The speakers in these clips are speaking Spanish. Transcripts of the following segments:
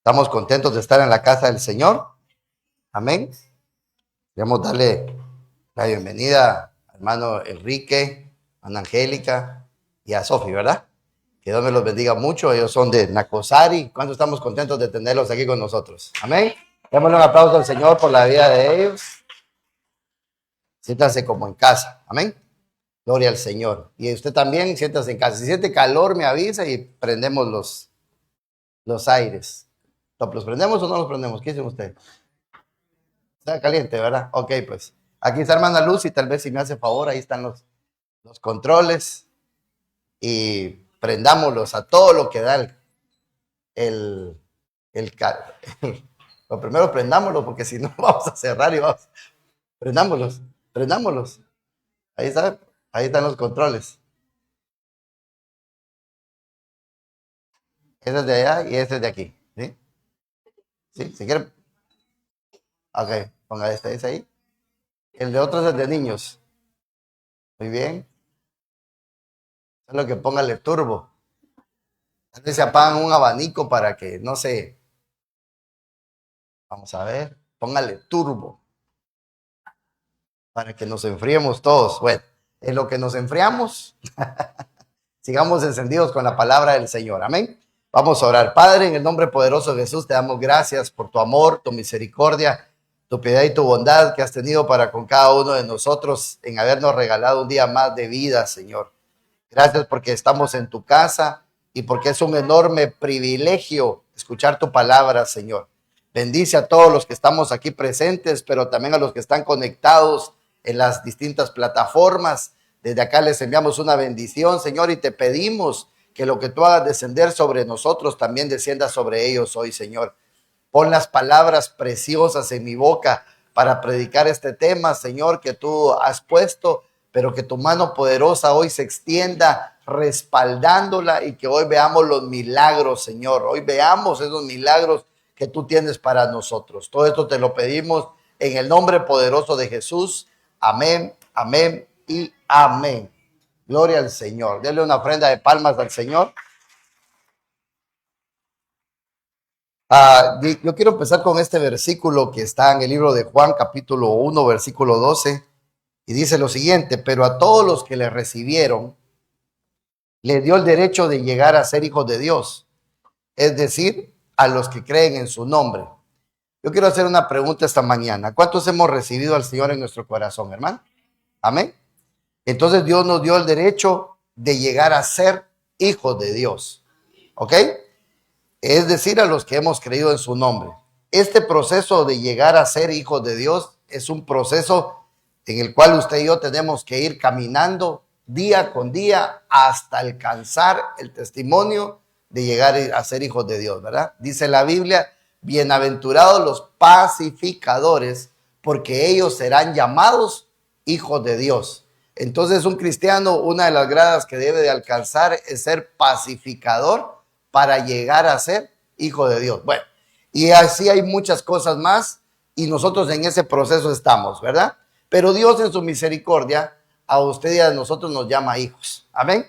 Estamos contentos de estar en la casa del Señor. Amén. Queremos darle la bienvenida al hermano Enrique, a Ana Angélica y a Sofi, ¿verdad? Que Dios me los bendiga mucho. Ellos son de Nacosari. ¿Cuántos estamos contentos de tenerlos aquí con nosotros? Amén. Démosle un aplauso al Señor por la vida de ellos. Siéntanse como en casa. Amén. Gloria al Señor. Y usted también siéntase en casa. Si siente calor, me avisa y prendemos los aires. ¿Los prendemos o no los prendemos? ¿Qué dicen ustedes? Está caliente, ¿verdad? Ok, pues. Aquí está hermana Luz y tal vez si me hace favor, ahí están los controles. Y prendámoslos a todo lo que da lo primero prendámoslo porque si no vamos a cerrar y vamos. Prendámoslos. Ahí está, ahí están los controles. Ese es de allá y ese es de aquí. ¿Sí? ¿Sí? Si quieren. Ok, ponga ese ahí. El de otros es de niños. Muy bien. Solo que póngale turbo. Tal vez se apagan un abanico para que no se. Vamos a ver. Póngale turbo. Para que nos enfriemos todos. Bueno, en lo que nos enfriamos, sigamos encendidos con la palabra del Señor. Amén. Vamos a orar. Padre, en el nombre poderoso de Jesús, te damos gracias por tu amor, tu misericordia, tu piedad y tu bondad que has tenido para con cada uno de nosotros en habernos regalado un día más de vida, Señor. Gracias porque estamos en tu casa y porque es un enorme privilegio escuchar tu palabra, Señor. Bendice a todos los que estamos aquí presentes, pero también a los que están conectados en las distintas plataformas. Desde acá les enviamos una bendición, Señor, y te pedimos que lo que tú hagas descender sobre nosotros también descienda sobre ellos hoy, Señor. Pon las palabras preciosas en mi boca para predicar este tema, Señor, que tú has puesto, pero que tu mano poderosa hoy se extienda respaldándola y que hoy veamos los milagros, Señor. Hoy veamos esos milagros que tú tienes para nosotros. Todo esto te lo pedimos en el nombre poderoso de Jesús. Amén, amén y amén. Gloria al Señor. Denle una ofrenda de palmas al Señor. Yo quiero empezar con este versículo que está en el libro de Juan, capítulo 1, versículo 12, y dice lo siguiente: pero a todos los que le recibieron, le dio el derecho de llegar a ser hijos de Dios, es decir, a los que creen en su nombre. Yo quiero hacer una pregunta esta mañana. ¿Cuántos hemos recibido al Señor en nuestro corazón, hermano? Amén. Entonces Dios nos dio el derecho de llegar a ser hijos de Dios. ¿Ok? Es decir, a los que hemos creído en su nombre. Este proceso de llegar a ser hijos de Dios es un proceso en el cual usted y yo tenemos que ir caminando día con día hasta alcanzar el testimonio de llegar a ser hijos de Dios, ¿verdad? Dice la Biblia: bienaventurados los pacificadores, porque ellos serán llamados hijos de Dios. Entonces, un cristiano, una de las gradas que debe de alcanzar es ser pacificador para llegar a ser hijo de Dios. Bueno, y así hay muchas cosas más y nosotros en ese proceso estamos, ¿verdad? Pero Dios en su misericordia a usted y a nosotros nos llama hijos. Amén.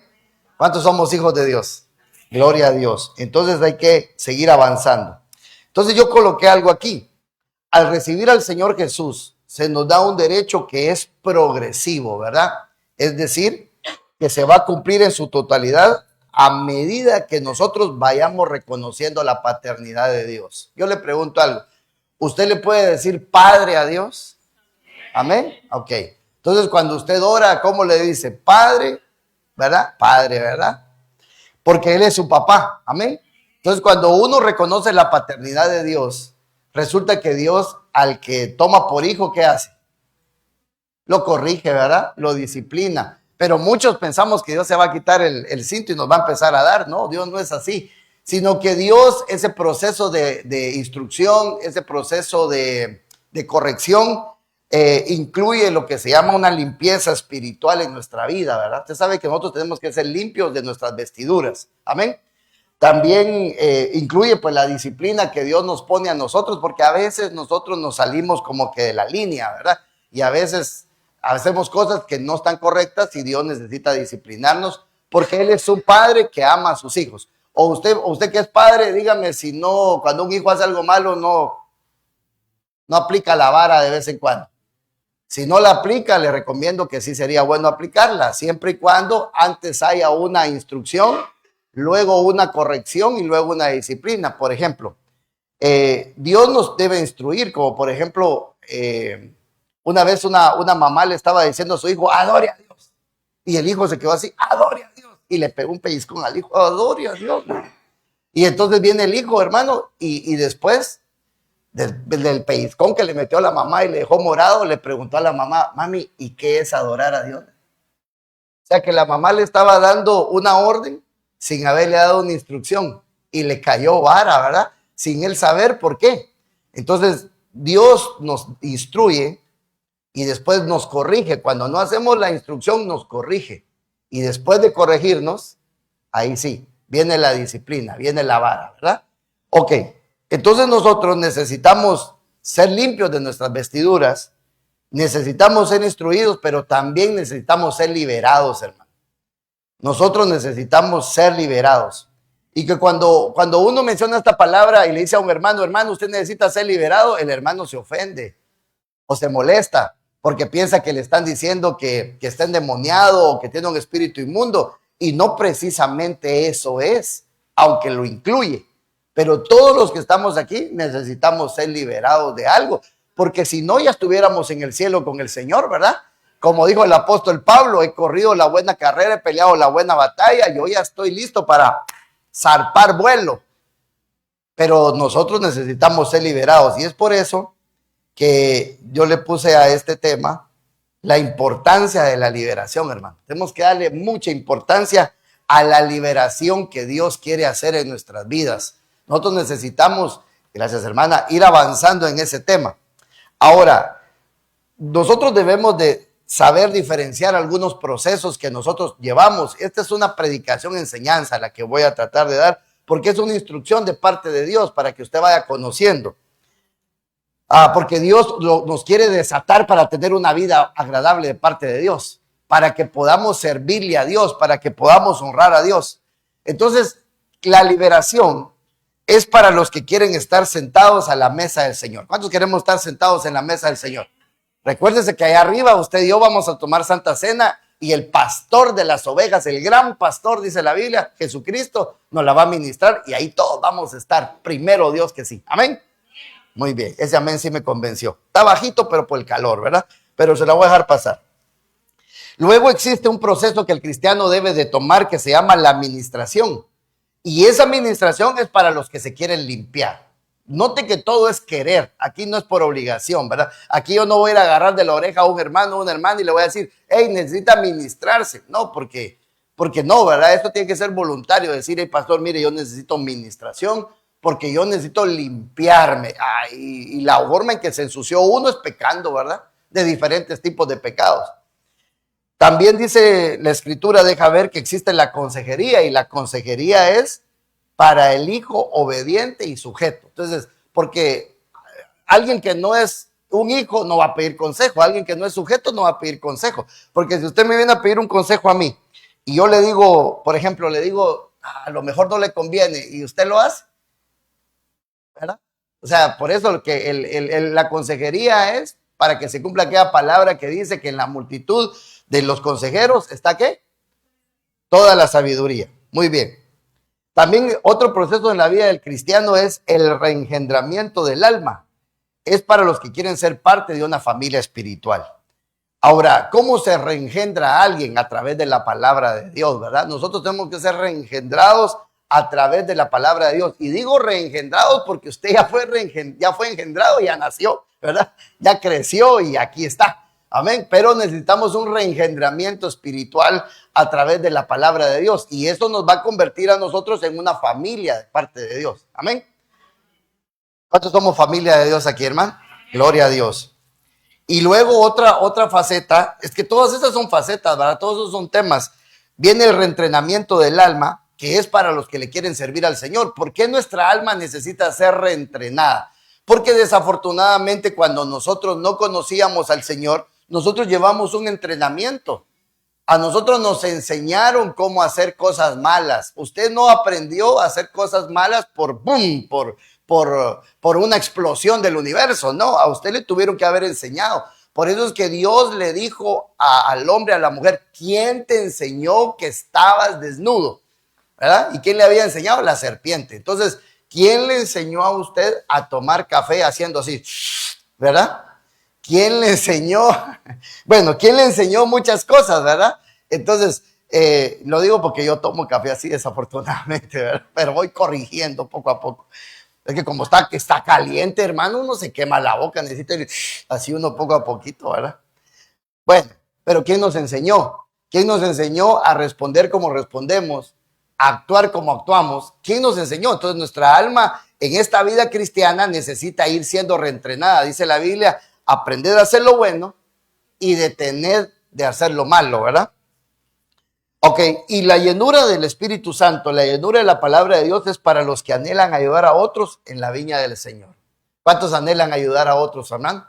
¿Cuántos somos hijos de Dios? Gloria a Dios. Entonces hay que seguir avanzando. Entonces yo coloqué algo aquí. Al recibir al Señor Jesús, se nos da un derecho que es progresivo, ¿verdad? Es decir, que se va a cumplir en su totalidad a medida que nosotros vayamos reconociendo la paternidad de Dios. Yo le pregunto algo. ¿Usted le puede decir Padre a Dios? Amén. Ok. Entonces, cuando usted ora, ¿cómo le dice? Padre, ¿verdad? Padre, ¿verdad? Porque Él es su papá. Amén. Entonces, cuando uno reconoce la paternidad de Dios, resulta que Dios, al que toma por hijo, ¿qué hace? Lo corrige, ¿verdad? Lo disciplina. Pero muchos pensamos que Dios se va a quitar el cinto y nos va a empezar a dar. No, Dios no es así. Sino que Dios, ese proceso de instrucción, ese proceso de corrección, incluye lo que se llama una limpieza espiritual en nuestra vida, ¿verdad? Usted sabe que nosotros tenemos que ser limpios de nuestras vestiduras. Amén. También incluye pues la disciplina que Dios nos pone a nosotros, porque a veces nosotros nos salimos como que de la línea, ¿verdad? Y a veces hacemos cosas que no están correctas y Dios necesita disciplinarnos porque Él es un padre que ama a sus hijos. O usted que es padre, dígame si no, cuando un hijo hace algo malo, no aplica la vara de vez en cuando. Si no la aplica, le recomiendo que sí sería bueno aplicarla, siempre y cuando antes haya una instrucción, luego una corrección y luego una disciplina. Por ejemplo, Dios nos debe instruir, como por ejemplo, una vez una mamá le estaba diciendo a su hijo, adore a Dios. Y el hijo se quedó así, adore a Dios. Y le pegó un pellizcón al hijo, adore a Dios. Y entonces viene el hijo, hermano, y después del pellizcón que le metió a la mamá y le dejó morado, le preguntó a la mamá, mami, ¿y qué es adorar a Dios? O sea que la mamá le estaba dando una orden sin haberle dado una instrucción y le cayó vara, ¿verdad? Sin él saber por qué. Entonces, Dios nos instruye y después nos corrige. Cuando no hacemos la instrucción, nos corrige. Y después de corregirnos, ahí sí, viene la disciplina, viene la vara, ¿verdad? Ok, entonces nosotros necesitamos ser limpios de nuestras vestiduras, necesitamos ser instruidos, pero también necesitamos ser liberados, hermano. Nosotros necesitamos ser liberados. Y que cuando uno menciona esta palabra y le dice a un hermano, hermano, usted necesita ser liberado, el hermano se ofende o se molesta porque piensa que le están diciendo que está endemoniado o que tiene un espíritu inmundo. Y no precisamente eso es, aunque lo incluye. Pero todos los que estamos aquí necesitamos ser liberados de algo, porque si no ya estuviéramos en el cielo con el Señor, ¿verdad? Como dijo el apóstol Pablo, he corrido la buena carrera, he peleado la buena batalla, yo ya estoy listo para zarpar vuelo. Pero nosotros necesitamos ser liberados y es por eso que yo le puse a este tema la importancia de la liberación, hermano. Tenemos que darle mucha importancia a la liberación que Dios quiere hacer en nuestras vidas. Nosotros necesitamos, gracias hermana, ir avanzando en ese tema. Ahora, nosotros debemos de saber diferenciar algunos procesos que nosotros llevamos. Esta es una predicación, enseñanza la que voy a tratar de dar, porque es una instrucción de parte de Dios para que usted vaya conociendo. Porque Dios nos quiere desatar para tener una vida agradable de parte de Dios, para que podamos servirle a Dios, para que podamos honrar a Dios. Entonces, la liberación es para los que quieren estar sentados a la mesa del Señor. ¿Cuántos queremos estar sentados en la mesa del Señor? Recuérdese que allá arriba usted y yo vamos a tomar Santa Cena y el pastor de las ovejas, el gran pastor, dice la Biblia, Jesucristo, nos la va a ministrar y ahí todos vamos a estar. Primero Dios que sí. Amén. Muy bien, ese amén sí me convenció. Está bajito, pero por el calor, ¿verdad? Pero se la voy a dejar pasar. Luego existe un proceso que el cristiano debe de tomar que se llama la administración. Y esa administración es para los que se quieren limpiar. Note que todo es querer. Aquí no es por obligación, ¿verdad? Aquí yo no voy a ir a agarrar de la oreja a un hermano o una hermana y le voy a decir, hey, necesita administrarse. No, porque no, ¿verdad? Esto tiene que ser voluntario. Decir, hey, pastor, mire, yo necesito administración porque yo necesito limpiarme. Y la forma en que se ensució uno es pecando, ¿verdad? De diferentes tipos de pecados. También dice la escritura, deja ver que existe la consejería y la consejería es para el hijo obediente y sujeto. Entonces, porque alguien que no es un hijo no va a pedir consejo, alguien que no es sujeto no va a pedir consejo. Porque si usted me viene a pedir un consejo a mí y yo le digo, por ejemplo, le digo, a lo mejor no le conviene y usted lo hace, ¿verdad? O sea, por eso que la consejería es para que se cumpla aquella palabra que dice que en la multitud de los consejeros está ¿qué? Toda la sabiduría. Muy bien. También otro proceso en la vida del cristiano es el reengendramiento del alma. Es para los que quieren ser parte de una familia espiritual. Ahora, ¿cómo se reengendra a alguien? A través de la palabra de Dios, ¿verdad? Nosotros tenemos que ser reengendrados a través de la palabra de Dios. Y digo reengendrados porque usted ya fue engendrado, ya nació, ¿verdad? Ya creció y aquí está. Amén. Pero necesitamos un reengendramiento espiritual a través de la palabra de Dios. Y esto nos va a convertir a nosotros en una familia de parte de Dios. Amén. ¿Cuántos somos familia de Dios aquí, hermano? Gloria a Dios. Y luego otra faceta, es que todas estas son facetas, ¿verdad? Todos esos son temas. Viene el reentrenamiento del alma, que es para los que le quieren servir al Señor. ¿Por qué nuestra alma necesita ser reentrenada? Porque desafortunadamente cuando nosotros no conocíamos al Señor, nosotros llevamos un entrenamiento. A nosotros nos enseñaron cómo hacer cosas malas. Usted no aprendió a hacer cosas malas por boom, por una explosión del universo. No, a usted le tuvieron que haber enseñado. Por eso es que Dios le dijo al hombre, a la mujer, ¿quién te enseñó que estabas desnudo? ¿Verdad? ¿Y quién le había enseñado? La serpiente. Entonces, ¿quién le enseñó a usted a tomar café haciendo así? ¿Verdad? ¿Quién le enseñó? Bueno, ¿quién le enseñó muchas cosas, verdad? Entonces, lo digo porque yo tomo café así desafortunadamente, ¿verdad? Pero voy corrigiendo poco a poco. Es que como está caliente, hermano, uno se quema la boca, necesita ir así uno poco a poquito, ¿verdad? Bueno, pero ¿quién nos enseñó? ¿Quién nos enseñó a responder como respondemos? A actuar como actuamos. ¿Quién nos enseñó? Entonces nuestra alma en esta vida cristiana necesita ir siendo reentrenada. Dice la Biblia, aprender a hacer lo bueno y detener de hacer lo malo, ¿verdad? Ok, y la llenura del Espíritu Santo, la llenura de la palabra de Dios es para los que anhelan ayudar a otros en la viña del Señor. ¿Cuántos anhelan ayudar a otros, amén?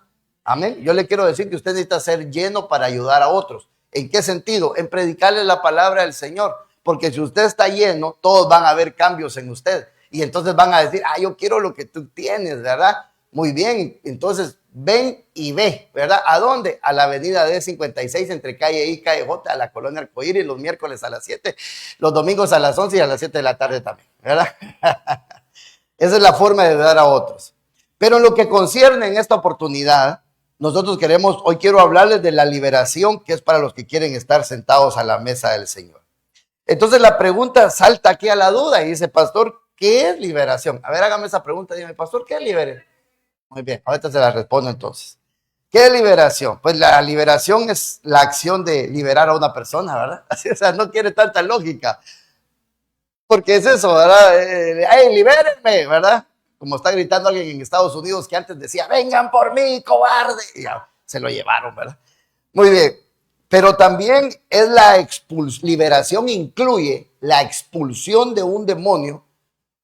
Amén. Yo le quiero decir que usted necesita ser lleno para ayudar a otros. ¿En qué sentido? En predicarle la palabra del Señor. Porque si usted está lleno, todos van a ver cambios en usted. Y entonces van a decir, yo quiero lo que tú tienes, ¿verdad? Muy bien, entonces ven y ve, ¿verdad? ¿A dónde? A la avenida D56 entre calle I y calle J, a la colonia Arcoíris, los miércoles a las 7, los domingos a las 11 y a las 7 de la tarde también, ¿verdad? Esa es la forma de dar a otros. Pero en lo que concierne en esta oportunidad, nosotros hoy quiero hablarles de la liberación, que es para los que quieren estar sentados a la mesa del Señor. Entonces la pregunta salta aquí a la duda y dice, pastor, ¿qué es liberación? A ver, hágame esa pregunta, dime, pastor, ¿qué es liberación? Muy bien, ahorita se la respondo entonces. ¿Qué es liberación? Pues la liberación es la acción de liberar a una persona, ¿verdad? Así, o sea, no quiere tanta lógica. Porque es eso, ¿verdad? ¡Ay, libérenme! ¿Verdad? Como está gritando alguien en Estados Unidos que antes decía, vengan por mí, cobarde. Y ya, se lo llevaron, ¿verdad? Muy bien. Pero también es liberación incluye la expulsión de un demonio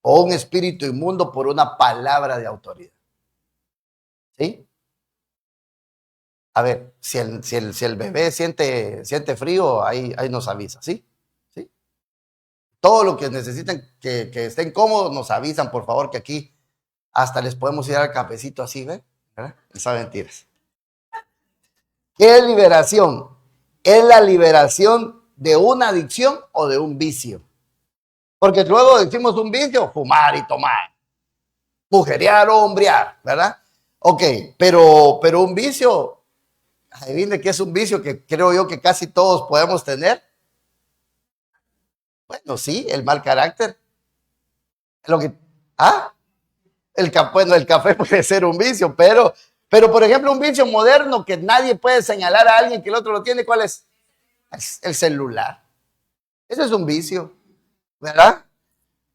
o un espíritu inmundo por una palabra de autoridad. ¿Sí? A ver, si el bebé siente frío, ahí nos avisa, ¿sí? ¿Sí? Todo lo que necesiten que estén cómodos, nos avisan, por favor, que aquí hasta les podemos ir al cafecito así, ¿ven? ¿Verdad? Esas mentiras. ¿Qué es liberación? Es la liberación de una adicción o de un vicio. Porque luego decimos un vicio, fumar y tomar. Mujerear o hombrear, ¿verdad? Ok, pero un vicio, adivine qué es un vicio que creo yo que casi todos podemos tener. Bueno, sí, el mal carácter. Lo que, bueno, el café puede ser un vicio, pero por ejemplo, un vicio moderno que nadie puede señalar a alguien que el otro lo tiene, ¿cuál es? Es el celular. Ese es un vicio, ¿verdad?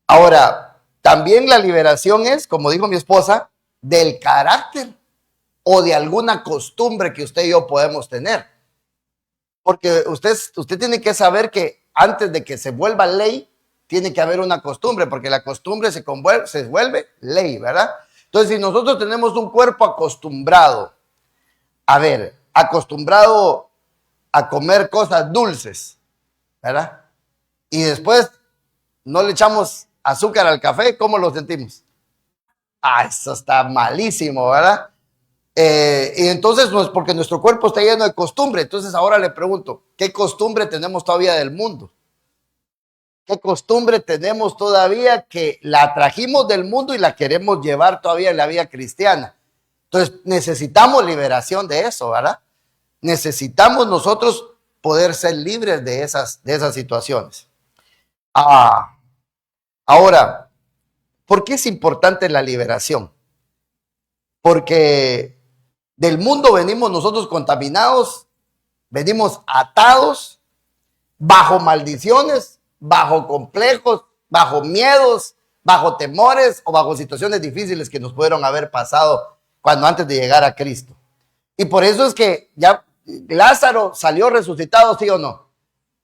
Ahora, también la liberación es, como dijo mi esposa, del carácter o de alguna costumbre que usted y yo podemos tener. Porque usted tiene que saber que antes de que se vuelva ley, tiene que haber una costumbre, porque la costumbre se vuelve ley, ¿verdad? Entonces, si nosotros tenemos un cuerpo acostumbrado, acostumbrado a comer cosas dulces, ¿verdad? Y después no le echamos azúcar al café, ¿cómo lo sentimos? Eso está malísimo, ¿verdad? Y entonces, no es porque nuestro cuerpo está lleno de costumbre. Entonces ahora le pregunto, ¿qué costumbre tenemos todavía del mundo? ¿Qué costumbre tenemos todavía que la trajimos del mundo y la queremos llevar todavía en la vida cristiana? Entonces necesitamos liberación de eso, ¿verdad? Necesitamos nosotros poder ser libres de esas situaciones. Ahora, ¿por qué es importante la liberación? Porque del mundo venimos nosotros contaminados, venimos atados, bajo maldiciones, bajo complejos, bajo miedos, bajo temores o bajo situaciones difíciles que nos pudieron haber pasado cuando antes de llegar a Cristo. Y por eso es que ya Lázaro salió resucitado, ¿sí o no?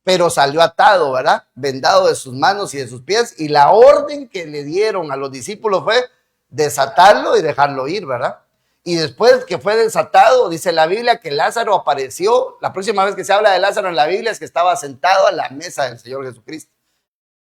Pero salió atado, ¿verdad? Vendado de sus manos y de sus pies. Y la orden que le dieron a los discípulos fue desatarlo y dejarlo ir, ¿verdad? Y después que fue desatado, dice la Biblia que Lázaro apareció. La próxima vez que se habla de Lázaro en la Biblia es que estaba sentado a la mesa del Señor Jesucristo.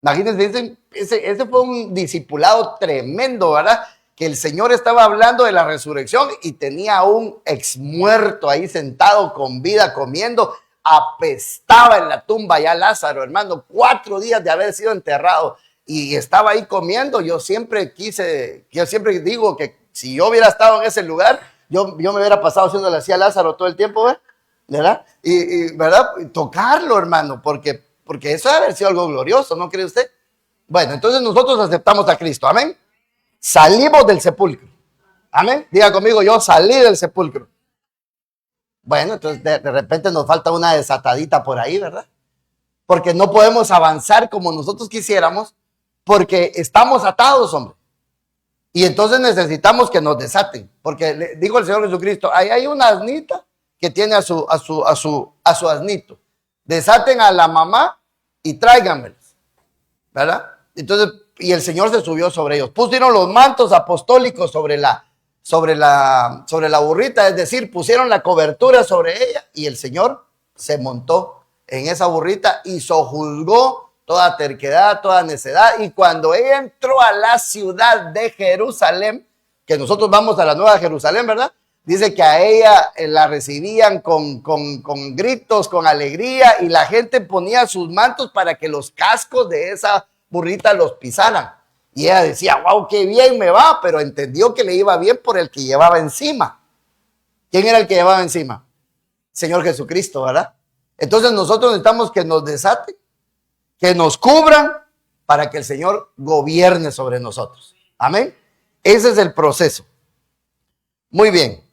Imagínense, ese fue un discipulado tremendo, ¿verdad? Que el Señor estaba hablando de la resurrección y tenía a un ex muerto ahí sentado con vida comiendo. Apestaba en la tumba ya Lázaro, hermano, 4 días de haber sido enterrado y estaba ahí comiendo. Yo siempre digo que si yo hubiera estado en ese lugar, yo me hubiera pasado haciéndole así a Lázaro todo el tiempo, ¿verdad? ¿Verdad? Tocarlo, hermano, porque eso debe haber sido algo glorioso, ¿no cree usted? Bueno, entonces nosotros aceptamos a Cristo, amén. Salimos del sepulcro, amén. Diga conmigo, yo salí del sepulcro. Bueno, entonces de repente nos falta una desatadita por ahí, ¿verdad? Porque no podemos avanzar como nosotros quisiéramos porque estamos atados, hombre. Y entonces necesitamos que nos desaten, porque dijo el Señor Jesucristo, ahí hay una asnita que tiene a su asnito. Desaten a la mamá y tráiganmelos, ¿verdad? Entonces, y el Señor se subió sobre ellos. Pusieron los mantos apostólicos sobre la burrita, es decir, pusieron la cobertura sobre ella y el Señor se montó en esa burrita y sojuzgó toda terquedad, toda necedad. Y cuando ella entró a la ciudad de Jerusalén, que nosotros vamos a la Nueva Jerusalén, ¿verdad? Dice que a ella la recibían con gritos, con alegría, y la gente ponía sus mantos para que los cascos de esa burrita los pisaran. Y ella decía, wow, qué bien me va, pero entendió que le iba bien por el que llevaba encima. ¿Quién era el que llevaba encima? Señor Jesucristo, ¿verdad? Entonces nosotros necesitamos que nos desaten, que nos cubran para que el Señor gobierne sobre nosotros. Amén. Ese es el proceso. Muy bien.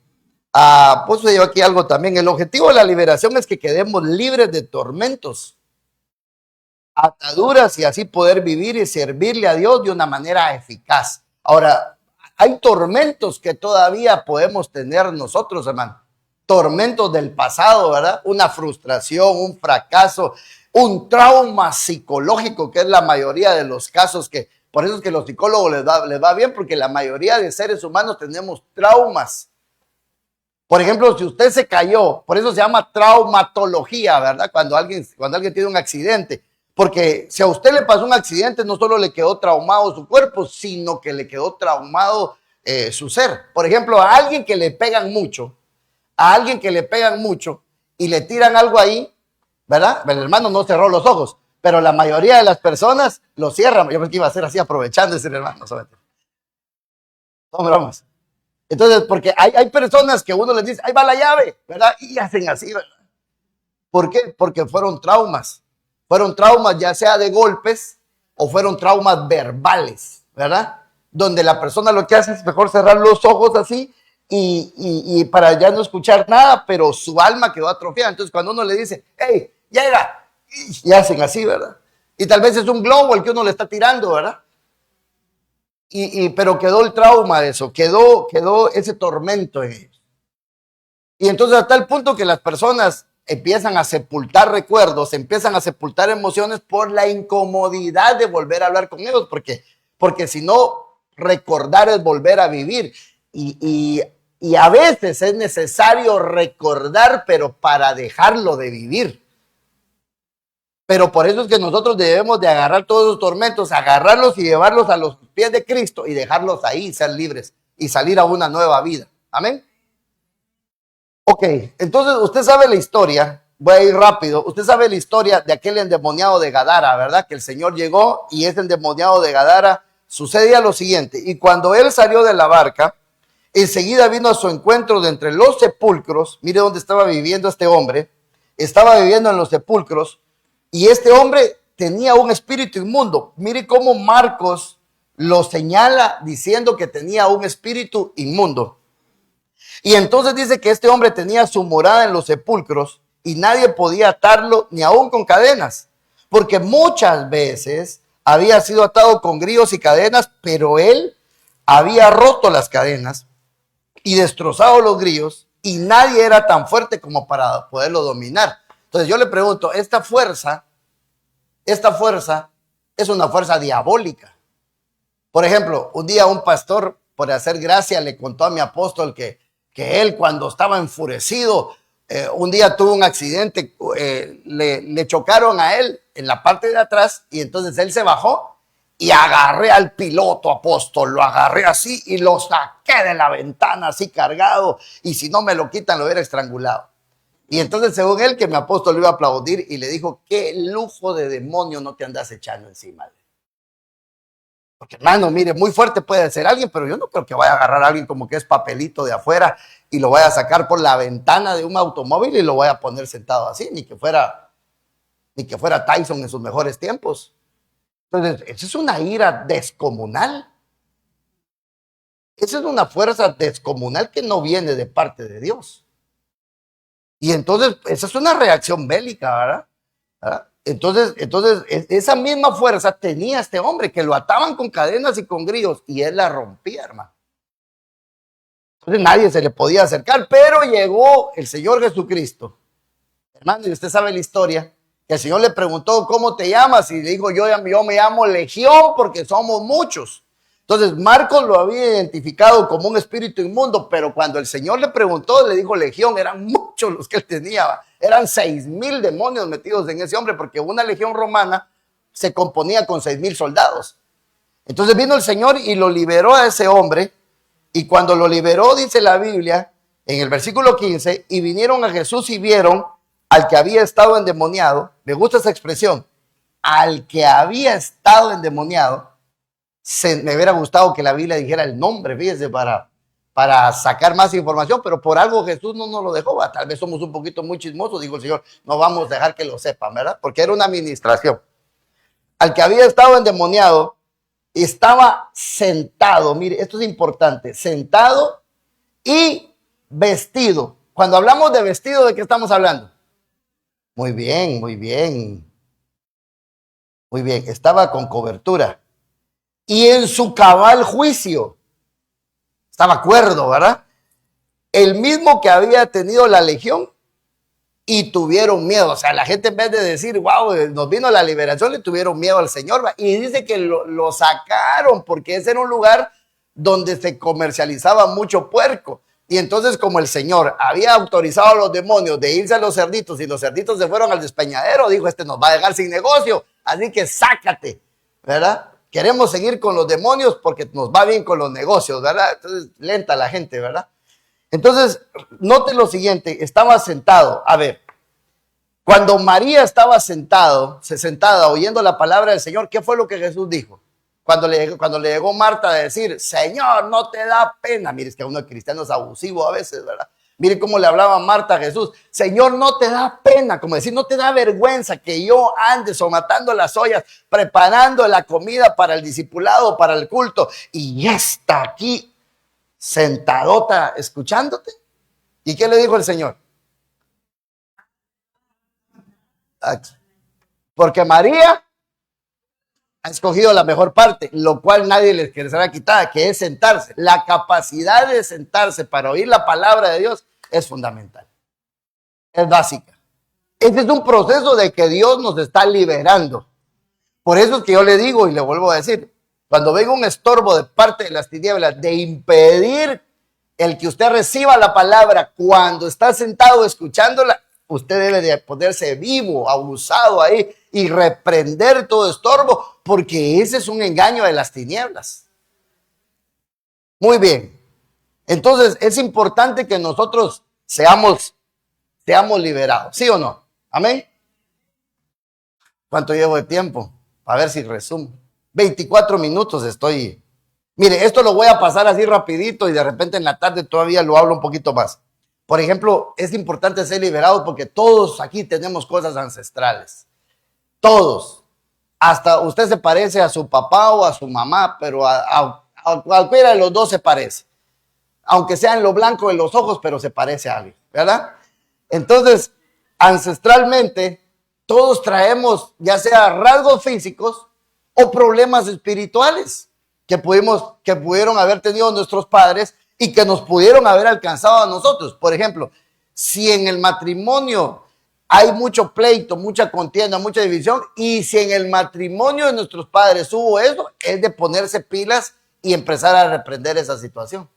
Pues yo aquí algo también. El objetivo de la liberación es que quedemos libres de tormentos, ataduras, y así poder vivir y servirle a Dios de una manera eficaz. Ahora, hay tormentos que todavía podemos tener nosotros, hermano. Tormentos del pasado, ¿verdad? Una frustración, un fracaso, un trauma psicológico, que es la mayoría de los casos que, por eso es que los psicólogos les va bien, porque la mayoría de seres humanos tenemos traumas. Por ejemplo, si usted se cayó, por eso se llama traumatología, ¿verdad? Cuando alguien tiene un accidente. Porque si a usted le pasó un accidente, no solo le quedó traumado su cuerpo, sino que le quedó traumado su ser. Por ejemplo, a alguien que le pegan mucho, y le tiran algo ahí, ¿verdad? El hermano no cerró los ojos, pero la mayoría de las personas lo cierran. Yo pensé que iba a ser así, aprovechando ese hermano. Son bromas. Entonces, porque hay personas que uno les dice, ahí va la llave, ¿verdad? Y hacen así, ¿verdad? ¿Por qué? Porque fueron traumas. Fueron traumas ya sea de golpes o fueron traumas verbales, ¿verdad? Donde la persona lo que hace es mejor cerrar los ojos así y para ya no escuchar nada, pero su alma quedó atrofiada. Entonces cuando uno le dice, hey, llega, y hacen así, ¿verdad? Y tal vez es un globo el que uno le está tirando, ¿verdad? Pero quedó el trauma de eso, quedó ese tormento en ellos. Y entonces hasta el punto que las personas empiezan a sepultar recuerdos, empiezan a sepultar emociones por la incomodidad de volver a hablar con ellos, porque si no, recordar es volver a vivir. Y a veces es necesario recordar, pero para dejarlo de vivir. Pero por eso es que nosotros debemos de agarrar todos los tormentos, agarrarlos y llevarlos a los pies de Cristo y dejarlos ahí, ser libres y salir a una nueva vida. Amén. Ok, entonces usted sabe la historia, voy a ir rápido, usted sabe la historia de aquel endemoniado de Gadara, ¿verdad? Que el Señor llegó y ese endemoniado de Gadara sucedía lo siguiente, y cuando él salió de la barca, enseguida vino a su encuentro de entre los sepulcros. Mire dónde estaba viviendo este hombre, estaba viviendo en los sepulcros, y este hombre tenía un espíritu inmundo. Mire cómo Marcos lo señala diciendo que tenía un espíritu inmundo. Y entonces dice que este hombre tenía su morada en los sepulcros y nadie podía atarlo ni aún con cadenas, porque muchas veces había sido atado con grillos y cadenas, pero él había roto las cadenas y destrozado los grillos y nadie era tan fuerte como para poderlo dominar. Entonces yo le pregunto, esta fuerza es una fuerza diabólica. Por ejemplo, un día un pastor, por hacer gracia, le contó a mi apóstol que que él cuando estaba enfurecido, un día tuvo un accidente, le chocaron a él en la parte de atrás y entonces él se bajó y agarré al piloto, apóstol, lo agarré así y lo saqué de la ventana así cargado, y si no me lo quitan lo hubiera estrangulado. Y entonces según él, que mi apóstol le iba a aplaudir y le dijo: qué lujo de demonio no te andas echando encima. Porque hermano, mire, muy fuerte puede ser alguien, pero yo no creo que vaya a agarrar a alguien como que es papelito de afuera y lo vaya a sacar por la ventana de un automóvil y lo vaya a poner sentado así, ni que fuera Tyson en sus mejores tiempos. Entonces, esa es una ira descomunal. Esa es una fuerza descomunal que no viene de parte de Dios. Y entonces, esa es una reacción bélica, ¿verdad? ¿verdad? Entonces, esa misma fuerza tenía este hombre, que lo ataban con cadenas y con grillos, y él la rompía, hermano. Entonces nadie se le podía acercar, pero llegó el Señor Jesucristo. Hermano, y usted sabe la historia, que el Señor le preguntó: ¿cómo te llamas? Y le dijo: yo me llamo Legión, porque somos muchos. Entonces Marcos lo había identificado como un espíritu inmundo, pero cuando el Señor le preguntó, le dijo Legión. Eran muchos los que él tenía, eran 6,000 demonios metidos en ese hombre, porque una legión romana se componía con 6,000 soldados. Entonces vino el Señor y lo liberó a ese hombre, y cuando lo liberó, dice la Biblia en el versículo 15, y vinieron a Jesús y vieron al que había estado endemoniado. Me gusta esa expresión, al que había estado endemoniado. Me hubiera gustado que la Biblia dijera el nombre, fíjese, para sacar más información, pero por algo Jesús no nos lo dejó. Tal vez somos un poquito muy chismosos, dijo el Señor, no vamos a dejar que lo sepan, ¿verdad? Porque era una administración. Al que había estado endemoniado, estaba sentado, mire, esto es importante, sentado y vestido. Cuando hablamos de vestido, ¿de qué estamos hablando? Muy bien, muy bien, muy bien, estaba con cobertura y en su cabal juicio. Estaba cuerdo, ¿verdad? El mismo que había tenido la legión y tuvieron miedo. O sea, la gente, en vez de decir, wow, nos vino la liberación, le tuvieron miedo al Señor. Y dice que lo sacaron porque ese era un lugar donde se comercializaba mucho puerco. Y entonces, como el Señor había autorizado a los demonios de irse a los cerditos y los cerditos se fueron al despeñadero, dijo: este nos va a dejar sin negocio, así que sácate, ¿verdad? Queremos seguir con los demonios porque nos va bien con los negocios, ¿verdad? Entonces, lenta la gente, ¿verdad? Entonces, note lo siguiente: estaba sentado. A ver, cuando María estaba sentada oyendo la palabra del Señor, ¿qué fue lo que Jesús dijo? Cuando le llegó Marta a decir: Señor, no te da pena. Mire, es que uno cristiano es abusivo a veces, ¿verdad? Mire cómo le hablaba Marta a Jesús: Señor, no te da pena, como decir, no te da vergüenza que yo ande somatando las ollas, preparando la comida para el discipulado, para el culto, y ya está aquí sentadota escuchándote. ¿Y qué le dijo el Señor? Porque María ha escogido la mejor parte, lo cual nadie les querrá quitar, que es sentarse. La capacidad de sentarse para oír la palabra de Dios es fundamental, es básica. Este es un proceso de que Dios nos está liberando. Por eso es que yo le digo y le vuelvo a decir: cuando venga un estorbo de parte de las tinieblas de impedir el que usted reciba la palabra cuando está sentado escuchándola, usted debe de ponerse vivo, abusado ahí y reprender todo estorbo, porque ese es un engaño de las tinieblas. Muy bien. Entonces es importante que nosotros seamos liberados, ¿sí o no? Amén. ¿Cuánto llevo de tiempo? A ver si resumo. 24 minutos estoy. Mire, esto lo voy a pasar así rapidito y de repente en la tarde todavía lo hablo un poquito más. Por ejemplo, es importante ser liberados porque todos aquí tenemos cosas ancestrales. Todos. Hasta usted se parece a su papá o a su mamá, pero a cualquiera de los dos se parece. Aunque sea en lo blanco de los ojos, pero se parece a alguien, ¿verdad? Entonces, ancestralmente, todos traemos ya sea rasgos físicos o problemas espirituales que pudieron haber tenido nuestros padres y que nos pudieron haber alcanzado a nosotros. Por ejemplo, si en el matrimonio hay mucho pleito, mucha contienda, mucha división, y si en el matrimonio de nuestros padres hubo eso, es de ponerse pilas y empezar a reprender esa situación.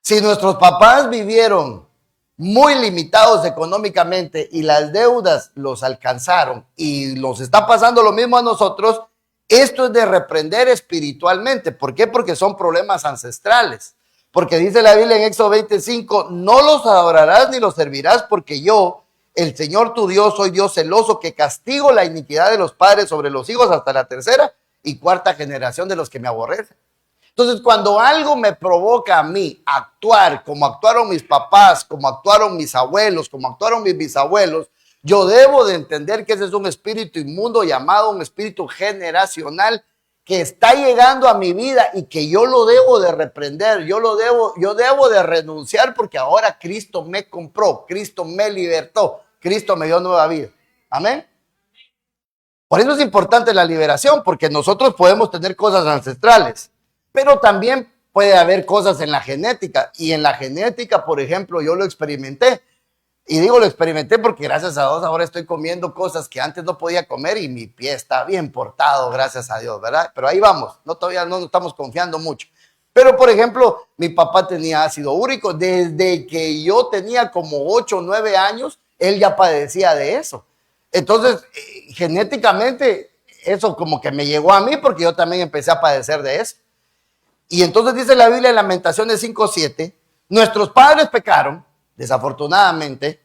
Si nuestros papás vivieron muy limitados económicamente y las deudas los alcanzaron y nos está pasando lo mismo a nosotros, esto es de reprender espiritualmente. ¿Por qué? Porque son problemas ancestrales. Porque dice la Biblia en Éxodo 25, no los adorarás ni los servirás, porque yo, el Señor tu Dios, soy Dios celoso, que castigo la iniquidad de los padres sobre los hijos hasta la tercera y cuarta generación de los que me aborrecen. Entonces, cuando algo me provoca a mí actuar como actuaron mis papás, como actuaron mis abuelos, como actuaron mis bisabuelos, yo debo de entender que ese es un espíritu inmundo llamado un espíritu generacional que está llegando a mi vida y que yo lo debo de reprender, yo debo de renunciar, porque ahora Cristo me compró, Cristo me libertó, Cristo me dio nueva vida. Amén. Por eso es importante la liberación, porque nosotros podemos tener cosas ancestrales, pero también puede haber cosas en la genética. Y en la genética, por ejemplo, yo lo experimenté. Y digo lo experimenté porque gracias a Dios ahora estoy comiendo cosas que antes no podía comer y mi pie está bien portado, gracias a Dios, ¿verdad? Pero ahí vamos, todavía no nos estamos confiando mucho. Pero, por ejemplo, mi papá tenía ácido úrico. Desde que yo tenía como 8 o 9 años, él ya padecía de eso. Entonces, genéticamente, eso como que me llegó a mí porque yo también empecé a padecer de eso. Y entonces dice la Biblia en Lamentaciones 5:7, nuestros padres pecaron, desafortunadamente,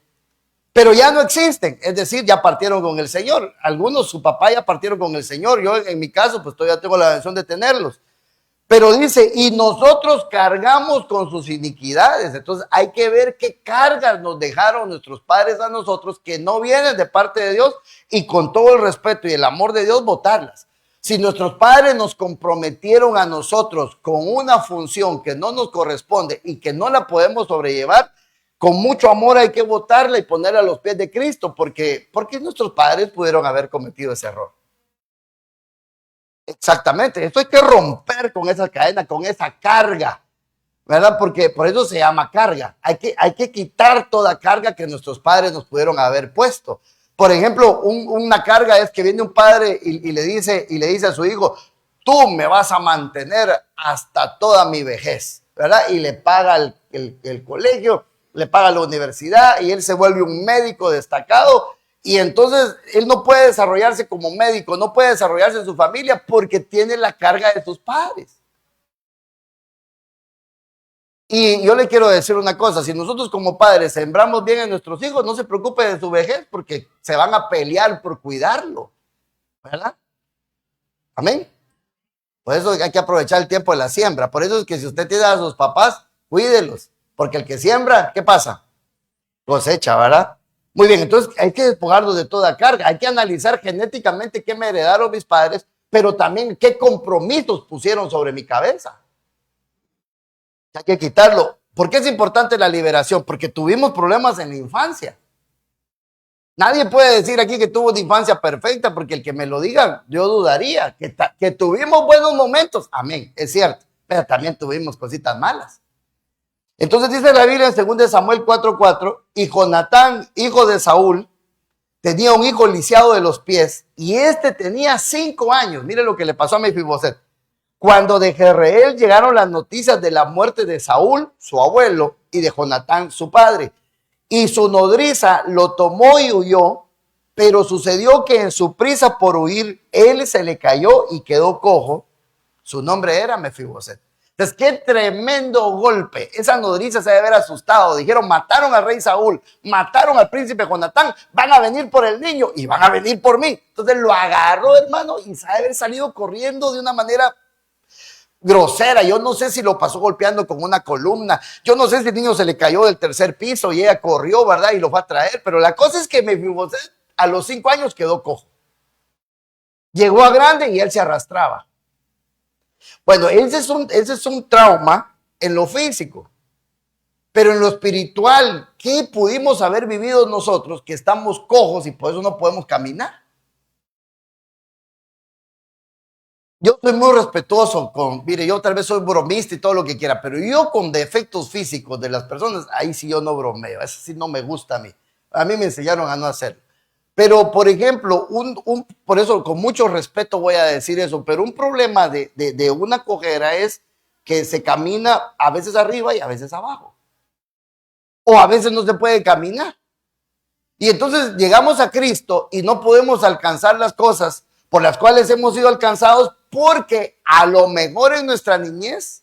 pero ya no existen, es decir, ya partieron con el Señor. Algunos, su papá ya partieron con el Señor. Yo en mi caso, pues todavía tengo la bendición de tenerlos. Pero dice, y nosotros cargamos con sus iniquidades. Entonces hay que ver qué cargas nos dejaron nuestros padres a nosotros que no vienen de parte de Dios, y con todo el respeto y el amor de Dios, botarlas. Si nuestros padres nos comprometieron a nosotros con una función que no nos corresponde y que no la podemos sobrellevar, con mucho amor hay que botarla y ponerla a los pies de Cristo, porque nuestros padres pudieron haber cometido ese error. Exactamente, esto hay que romper con esa cadena, con esa carga, ¿verdad? Porque por eso se llama carga. Hay que quitar toda carga que nuestros padres nos pudieron haber puesto. Por ejemplo, una carga es que viene un padre y le dice a su hijo, tú me vas a mantener hasta toda mi vejez, ¿verdad? Y le paga el colegio, le paga la universidad y él se vuelve un médico destacado. Y entonces él no puede desarrollarse como médico, no puede desarrollarse en su familia porque tiene la carga de sus padres. Y yo le quiero decir una cosa, si nosotros como padres sembramos bien a nuestros hijos, no se preocupe de su vejez porque se van a pelear por cuidarlo, ¿verdad? Amén. Por eso hay que aprovechar el tiempo de la siembra. Por eso es que si usted tiene a sus papás, cuídelos, porque el que siembra, ¿qué pasa? Cosecha, ¿verdad? Muy bien, entonces hay que despojarlos de toda carga, hay que analizar genéticamente qué me heredaron mis padres, pero también qué compromisos pusieron sobre mi cabeza. Hay que quitarlo. ¿Por qué es importante la liberación? Porque tuvimos problemas en la infancia. Nadie puede decir aquí que tuvo una infancia perfecta, porque el que me lo diga, yo dudaría. Que tuvimos buenos momentos, amén, es cierto, pero también tuvimos cositas malas. Entonces dice la Biblia en 2 Samuel 4:4, y Jonatán, hijo de Saúl, tenía un hijo lisiado de los pies, y este tenía 5 años. Mire lo que le pasó a Mefiboset. Cuando de Jezreel llegaron las noticias de la muerte de Saúl, su abuelo, y de Jonatán, su padre, y su nodriza lo tomó y huyó, pero sucedió que en su prisa por huir, él se le cayó y quedó cojo. Su nombre era Mefiboset. Entonces, qué tremendo golpe. Esa nodriza se debe haber asustado. Dijeron, mataron al rey Saúl, mataron al príncipe Jonatán, van a venir por el niño y van a venir por mí. Entonces lo agarró, hermano, y se debe haber salido corriendo de una manera grosera. Yo no sé si lo pasó golpeando con una columna. Yo no sé si el niño se le cayó del 3er piso y ella corrió, ¿verdad? Y lo fue a traer. Pero la cosa es que Mefiboset a los 5 años quedó cojo. Llegó a grande y él se arrastraba. Bueno, ese es un trauma en lo físico, pero en lo espiritual, ¿qué pudimos haber vivido nosotros que estamos cojos y por eso no podemos caminar? Yo soy muy respetuoso mire, yo tal vez soy bromista y todo lo que quiera, pero yo con defectos físicos de las personas, ahí sí yo no bromeo, eso sí no me gusta a mí. A mí me enseñaron a no hacerlo. Pero, por ejemplo, por eso con mucho respeto voy a decir eso, pero un problema de una cojera es que se camina a veces arriba y a veces abajo. O a veces no se puede caminar. Y entonces llegamos a Cristo y no podemos alcanzar las cosas por las cuales hemos sido alcanzados, porque a lo mejor en nuestra niñez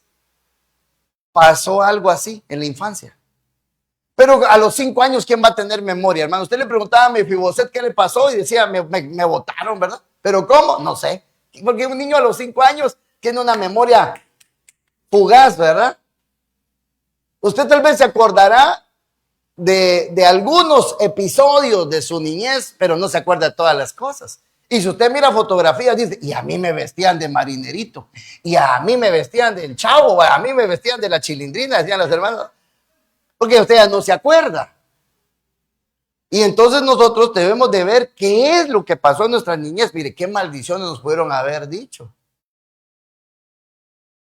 pasó algo así en la infancia. Pero a los 5 años, ¿quién va a tener memoria, hermano? Usted le preguntaba a Mefiboset qué le pasó y decía, me botaron, ¿verdad? ¿Pero cómo? No sé. Porque un niño a los 5 años tiene una memoria fugaz, ¿verdad? Usted tal vez se acordará de algunos episodios de su niñez, pero no se acuerda de todas las cosas. Y si usted mira fotografías, dice, y a mí me vestían de marinerito, y a mí me vestían del chavo, a mí me vestían de la chilindrina, decían las hermanas, porque usted ya no se acuerda. Y entonces nosotros debemos de ver qué es lo que pasó en nuestra niñez. Mire, qué maldiciones nos pudieron haber dicho.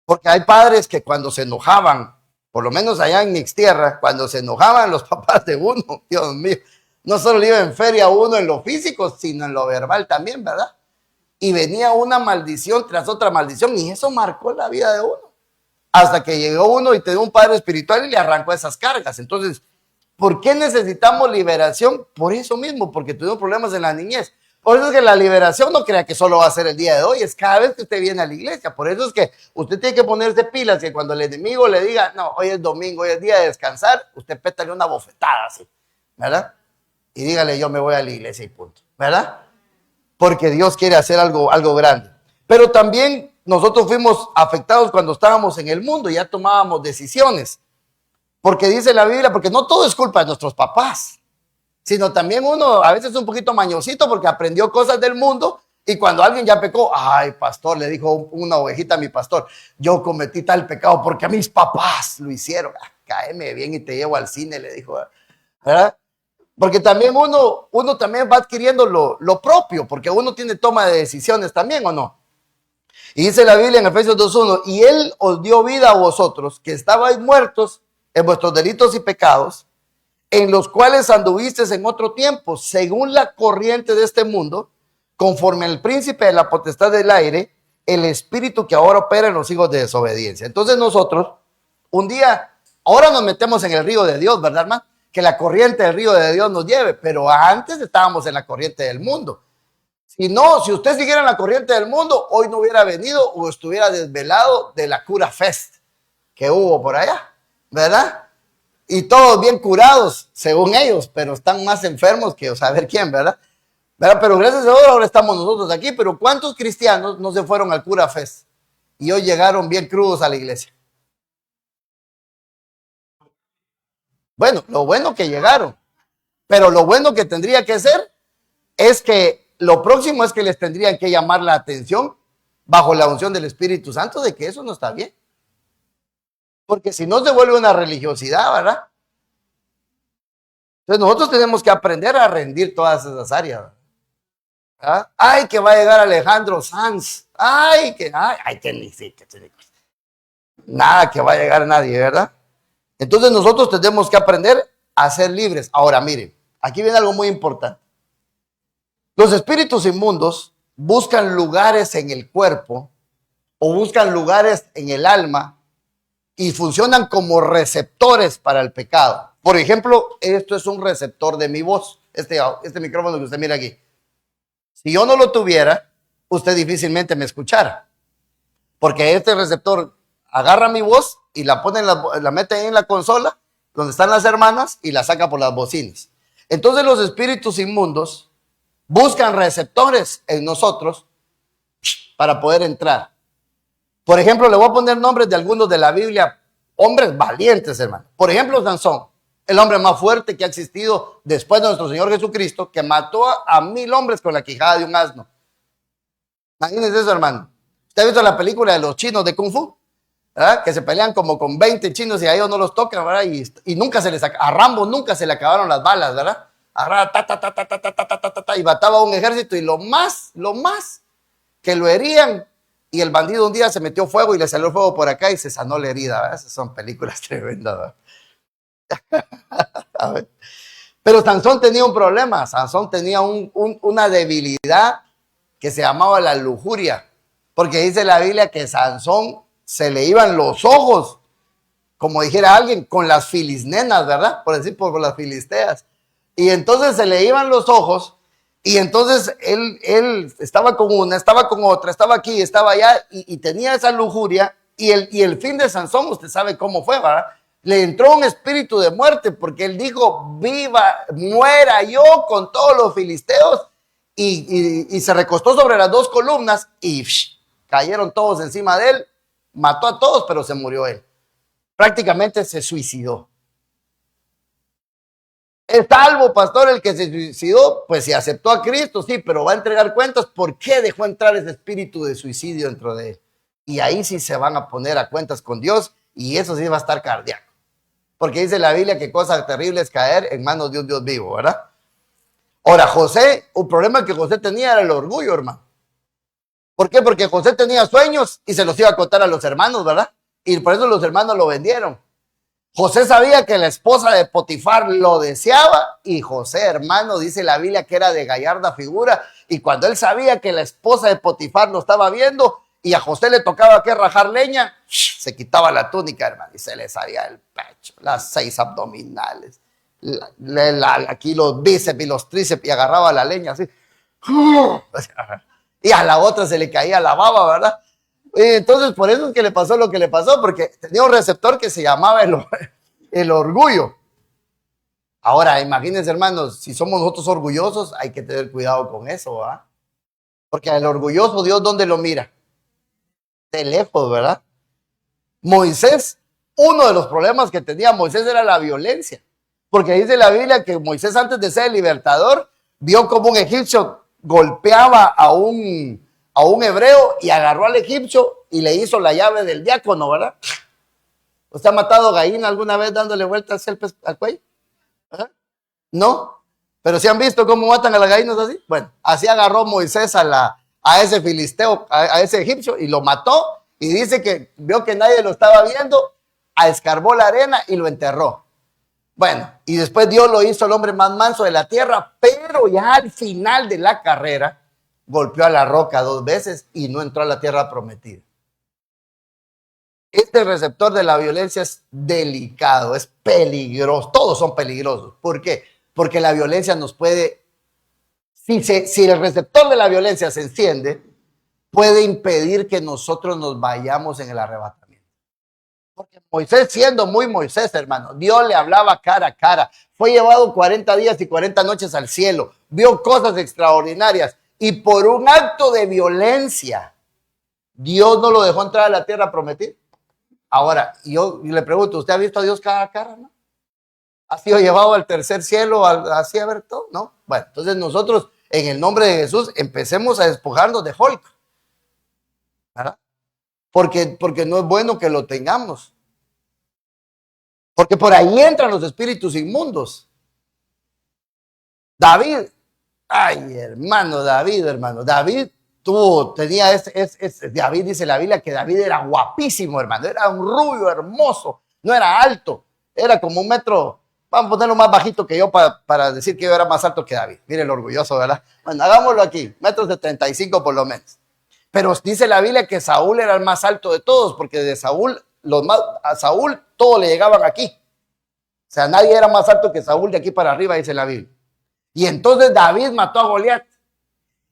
Porque hay padres que cuando se enojaban, por lo menos allá en Mixtierra, cuando se enojaban los papás de uno, Dios mío, no solo le iba en feria a uno en lo físico, sino en lo verbal también, ¿verdad? Y venía una maldición tras otra maldición, y eso marcó la vida de uno. Hasta que llegó uno y tenía un padre espiritual y le arrancó esas cargas. Entonces, ¿por qué necesitamos liberación? Por eso mismo, porque tuvimos problemas en la niñez. Por eso es que la liberación no crea que solo va a ser el día de hoy, es cada vez que usted viene a la iglesia. Por eso es que usted tiene que ponerse pilas, que cuando el enemigo le diga, no, hoy es domingo, hoy es día de descansar, usted pétale una bofetada así, ¿verdad? Y dígale, yo me voy a la iglesia y punto, ¿verdad? Porque Dios quiere hacer algo grande. Pero también nosotros fuimos afectados cuando estábamos en el mundo, ya tomábamos decisiones. Porque dice la Biblia, porque no todo es culpa de nuestros papás, sino también uno a veces es un poquito mañosito porque aprendió cosas del mundo, y cuando alguien ya pecó, ay, pastor, le dijo una ovejita a mi pastor, yo cometí tal pecado porque a mis papás lo hicieron. Cáeme bien y te llevo al cine, le dijo, ¿verdad? Porque también uno también va adquiriendo lo propio, porque uno tiene toma de decisiones también, ¿o no? Y dice la Biblia en Efesios 2:1, y Él os dio vida a vosotros, que estabais muertos en vuestros delitos y pecados, en los cuales anduvisteis en otro tiempo, según la corriente de este mundo, conforme al príncipe de la potestad del aire, el espíritu que ahora opera en los hijos de desobediencia. Entonces nosotros, un día, ahora nos metemos en el río de Dios, ¿verdad, hermano? Que la corriente del río de Dios nos lleve, pero antes estábamos en la corriente del mundo. Si no, si usted siguiera en la corriente del mundo, hoy no hubiera venido o estuviera desvelado de la cura fest que hubo por allá, ¿verdad? Y todos bien curados, según ellos, pero están más enfermos que saber quién, ¿verdad? Pero gracias a Dios ahora estamos nosotros aquí. Pero ¿cuántos cristianos no se fueron al cura fest y hoy llegaron bien crudos a la iglesia? Bueno, lo bueno que llegaron, pero lo bueno que tendría que ser es que lo próximo es que les tendrían que llamar la atención bajo la unción del Espíritu Santo de que eso no está bien. Porque si no se vuelve una religiosidad, ¿verdad? Entonces nosotros tenemos que aprender a rendir todas esas áreas. ¿Verdad? Ay, que va a llegar Alejandro Sanz. Ay, que ni siquiera. Nada que va a llegar nadie, ¿verdad? Entonces nosotros tenemos que aprender a ser libres. Ahora, miren, aquí viene algo muy importante. Los espíritus inmundos buscan lugares en el cuerpo o buscan lugares en el alma y funcionan como receptores para el pecado. Por ejemplo, esto es un receptor de mi voz, este micrófono que usted mira aquí. Si yo no lo tuviera, usted difícilmente me escuchara, porque este receptor agarra mi voz y la mete en la consola donde están las hermanas y la saca por las bocinas. Entonces los espíritus inmundos buscan receptores en nosotros para poder entrar. Por ejemplo, le voy a poner nombres de algunos de la Biblia, hombres valientes, hermano. Por ejemplo, Sansón, el hombre más fuerte que ha existido después de nuestro Señor Jesucristo, que mató a 1000 hombres con la quijada de un asno. Imagínense eso, hermano. ¿Usted ha visto la película de los chinos de Kung Fu? ¿Verdad? Que se pelean como con 20 chinos y a ellos no los tocan, ¿verdad? Y nunca a Rambo nunca se le acabaron las balas, ¿verdad? Y mataba a un ejército, y lo más que lo herían, y el bandido un día se metió fuego y le salió fuego por acá y se sanó la herida, ¿verdad? Esas son películas tremendas, ¿verdad? Pero Sansón tenía un problema. Sansón tenía una debilidad que se llamaba la lujuria, porque dice la Biblia que Sansón se le iban los ojos, como dijera alguien, con las filisnenas, ¿verdad? Por decir, por las filisteas. Y entonces se le iban los ojos, y entonces él estaba con una, estaba con otra, estaba aquí, estaba allá, y tenía esa lujuria, y el fin de Sansón, usted sabe cómo fue, ¿verdad? Le entró un espíritu de muerte, porque él dijo, viva, muera yo con todos los filisteos, y se recostó sobre las dos columnas, y cayeron todos encima de él, mató a todos, pero se murió él. Prácticamente se suicidó. Es salvo, pastor, el que se suicidó, pues si aceptó a Cristo, sí, pero va a entregar cuentas por qué dejó entrar ese espíritu de suicidio dentro de él. Y ahí sí se van a poner a cuentas con Dios, y eso sí va a estar cardíaco. Porque dice la Biblia que cosa terrible es caer en manos de un Dios vivo, ¿verdad? Ahora, José, un problema que José tenía era el orgullo, hermano. ¿Por qué? Porque José tenía sueños y se los iba a contar a los hermanos, ¿verdad? Y por eso los hermanos lo vendieron. José sabía que la esposa de Potifar lo deseaba, y José, hermano, dice la Biblia que era de gallarda figura, y cuando él sabía que la esposa de Potifar lo estaba viendo y a José le tocaba que rajar leña, se quitaba la túnica, hermano, y se le salía el pecho, las 6 abdominales, aquí los bíceps y los tríceps, y agarraba la leña así, y a la otra se le caía la baba, ¿verdad? Entonces, por eso es que le pasó lo que le pasó, porque tenía un receptor que se llamaba el orgullo. Ahora, imagínense, hermanos, si somos nosotros orgullosos, hay que tener cuidado con eso, ¿verdad? Porque al orgulloso, Dios, ¿dónde lo mira? De lejos, ¿verdad? Moisés, uno de los problemas que tenía Moisés era la violencia. Porque dice la Biblia que Moisés, antes de ser el libertador, vio como un egipcio golpeaba a un hebreo y agarró al egipcio y le hizo la llave del diácono, ¿verdad? ¿Usted ha matado gallina alguna vez dándole vueltas al cuello? ¿Ah? ¿No? Pero si han visto cómo matan a las gallinas así. Bueno, así agarró Moisés a ese filisteo, a ese egipcio, y lo mató, y dice que vio que nadie lo estaba viendo, escarbó la arena y lo enterró. Bueno, y después Dios lo hizo el hombre más manso de la tierra, pero ya al final de la carrera golpeó a la roca 2 veces y no entró a la tierra prometida. Este receptor de la violencia es delicado, es peligroso, todos son peligrosos. ¿Por qué? Porque la violencia nos puede, si el receptor de la violencia se enciende, puede impedir que nosotros nos vayamos en el arrebatamiento. Porque Moisés, siendo muy Moisés, hermano, Dios le hablaba cara a cara, fue llevado 40 días y 40 noches al cielo, vio cosas extraordinarias, y por un acto de violencia, Dios no lo dejó entrar a la tierra prometida. Ahora, yo le pregunto, ¿usted ha visto a Dios cara a cara, no? ¿Ha sido llevado al tercer cielo, así a ver todo? ¿No? Bueno, entonces nosotros, en el nombre de Jesús, empecemos a despojarnos de Hulk, ¿verdad? Porque no es bueno que lo tengamos. Porque por ahí entran los espíritus inmundos. David, ay, hermano, David, David dice la Biblia que David era guapísimo, hermano, era un rubio hermoso, no era alto, era como 1 metro, vamos a ponerlo más bajito que yo para decir que yo era más alto que David. Mire el orgulloso, ¿verdad? Bueno, hagámoslo aquí, 1,75 m por lo menos. Pero dice la Biblia que Saúl era el más alto de todos, porque de Saúl, a Saúl todos le llegaban aquí. O sea, nadie era más alto que Saúl de aquí para arriba, dice la Biblia. Y entonces David mató a Goliat.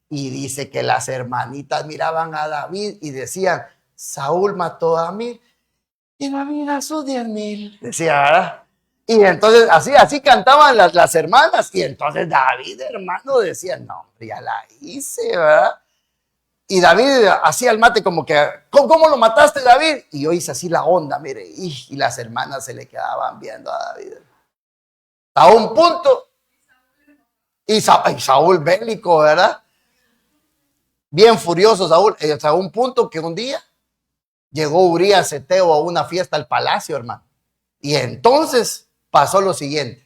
Y dice que las hermanitas miraban a David y decían, Saúl mató a 1000 y David a sus 10,000. Decía, ¿verdad? Y entonces así cantaban las hermanas. Y entonces David, hermano, decía, no, hombre, ya la hice, ¿verdad? Y David hacía el mate como que, ¿cómo lo mataste, David? Y yo hice así la onda, mire, y las hermanas se le quedaban viendo a David. A un punto, y Saúl bélico, ¿verdad? Bien furioso Saúl, hasta un punto que un día llegó Urías Eteo a una fiesta al palacio, hermano. Y entonces pasó lo siguiente.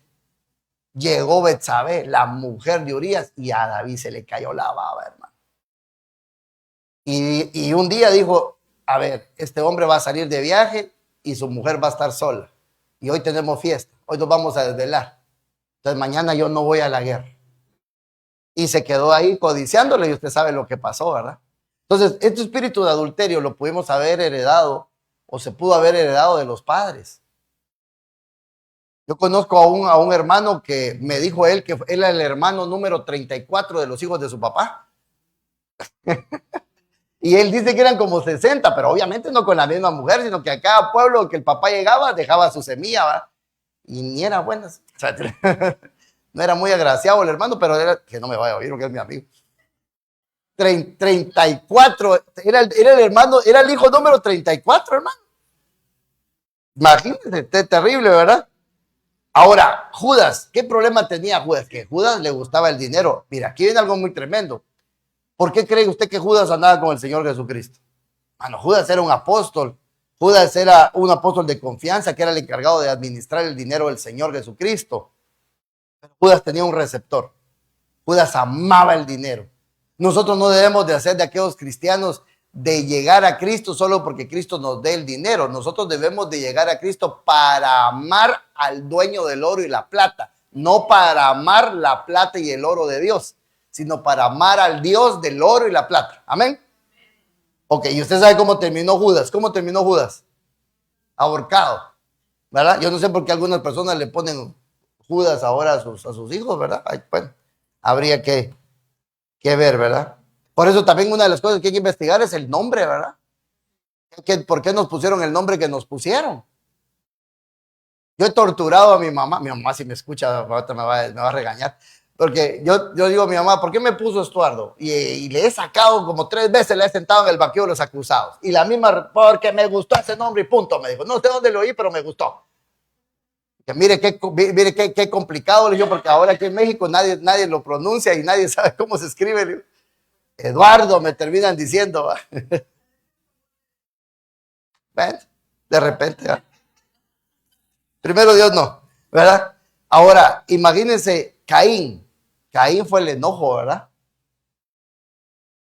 Llegó Betsabé, la mujer de Urías, y a David se le cayó la baba, hermano. Y un día dijo, a ver, este hombre va a salir de viaje y su mujer va a estar sola. Y hoy tenemos fiesta, hoy nos vamos a desvelar. Entonces mañana yo no voy a la guerra. Y se quedó ahí codiciándole, y usted sabe lo que pasó, ¿verdad? Entonces, este espíritu de adulterio lo pudimos haber heredado o se pudo haber heredado de los padres. Yo conozco a un hermano que me dijo él que él era el hermano número 34 de los hijos de su papá. Y él dice que eran como 60, pero obviamente no con la misma mujer, sino que a cada pueblo que el papá llegaba dejaba su semilla, ¿va? Y ni era buenas. O sea, no era muy agraciado el hermano, pero era, que no me vaya a oír porque es mi amigo. 34, era el hermano, era el hijo número 34, hermano. Imagínense, terrible, ¿verdad? Ahora, Judas, ¿qué problema tenía Judas? Que a Judas le gustaba el dinero. Mira, aquí viene algo muy tremendo. ¿Por qué cree usted que Judas andaba con el Señor Jesucristo? Bueno, Judas era un apóstol. Judas era un apóstol de confianza que era el encargado de administrar el dinero del Señor Jesucristo. Judas tenía un receptor. Judas amaba el dinero. Nosotros no debemos de hacer de aquellos cristianos de llegar a Cristo solo porque Cristo nos dé el dinero. Nosotros debemos de llegar a Cristo para amar al dueño del oro y la plata, no para amar la plata y el oro de Dios, sino para amar al Dios del oro y la plata. Amén. Ok, y usted sabe cómo terminó Judas. ¿Cómo terminó Judas? Ahorcado, ¿verdad? Yo no sé por qué algunas personas le ponen Judas ahora a sus hijos, ¿verdad? Ay, bueno, habría que ver, ¿verdad? Por eso también una de las cosas que hay que investigar es el nombre, ¿verdad? ¿Por qué nos pusieron el nombre que nos pusieron? Yo he torturado a mi mamá si me escucha, me va a regañar, porque yo digo a mi mamá, ¿por qué me puso Estuardo? Y le he sacado como 3 veces, le he sentado en el banquillo de los acusados. Y la misma, porque me gustó ese nombre y punto, me dijo. No sé dónde lo oí, pero me gustó. Que mire qué complicado, le digo, porque ahora aquí en México nadie lo pronuncia y nadie sabe cómo se escribe. Eduardo, me terminan diciendo. ¿Ven? De repente. ¿verdad? Primero Dios no, ¿verdad? Ahora, imagínense Caín. Caín fue el enojo, ¿verdad?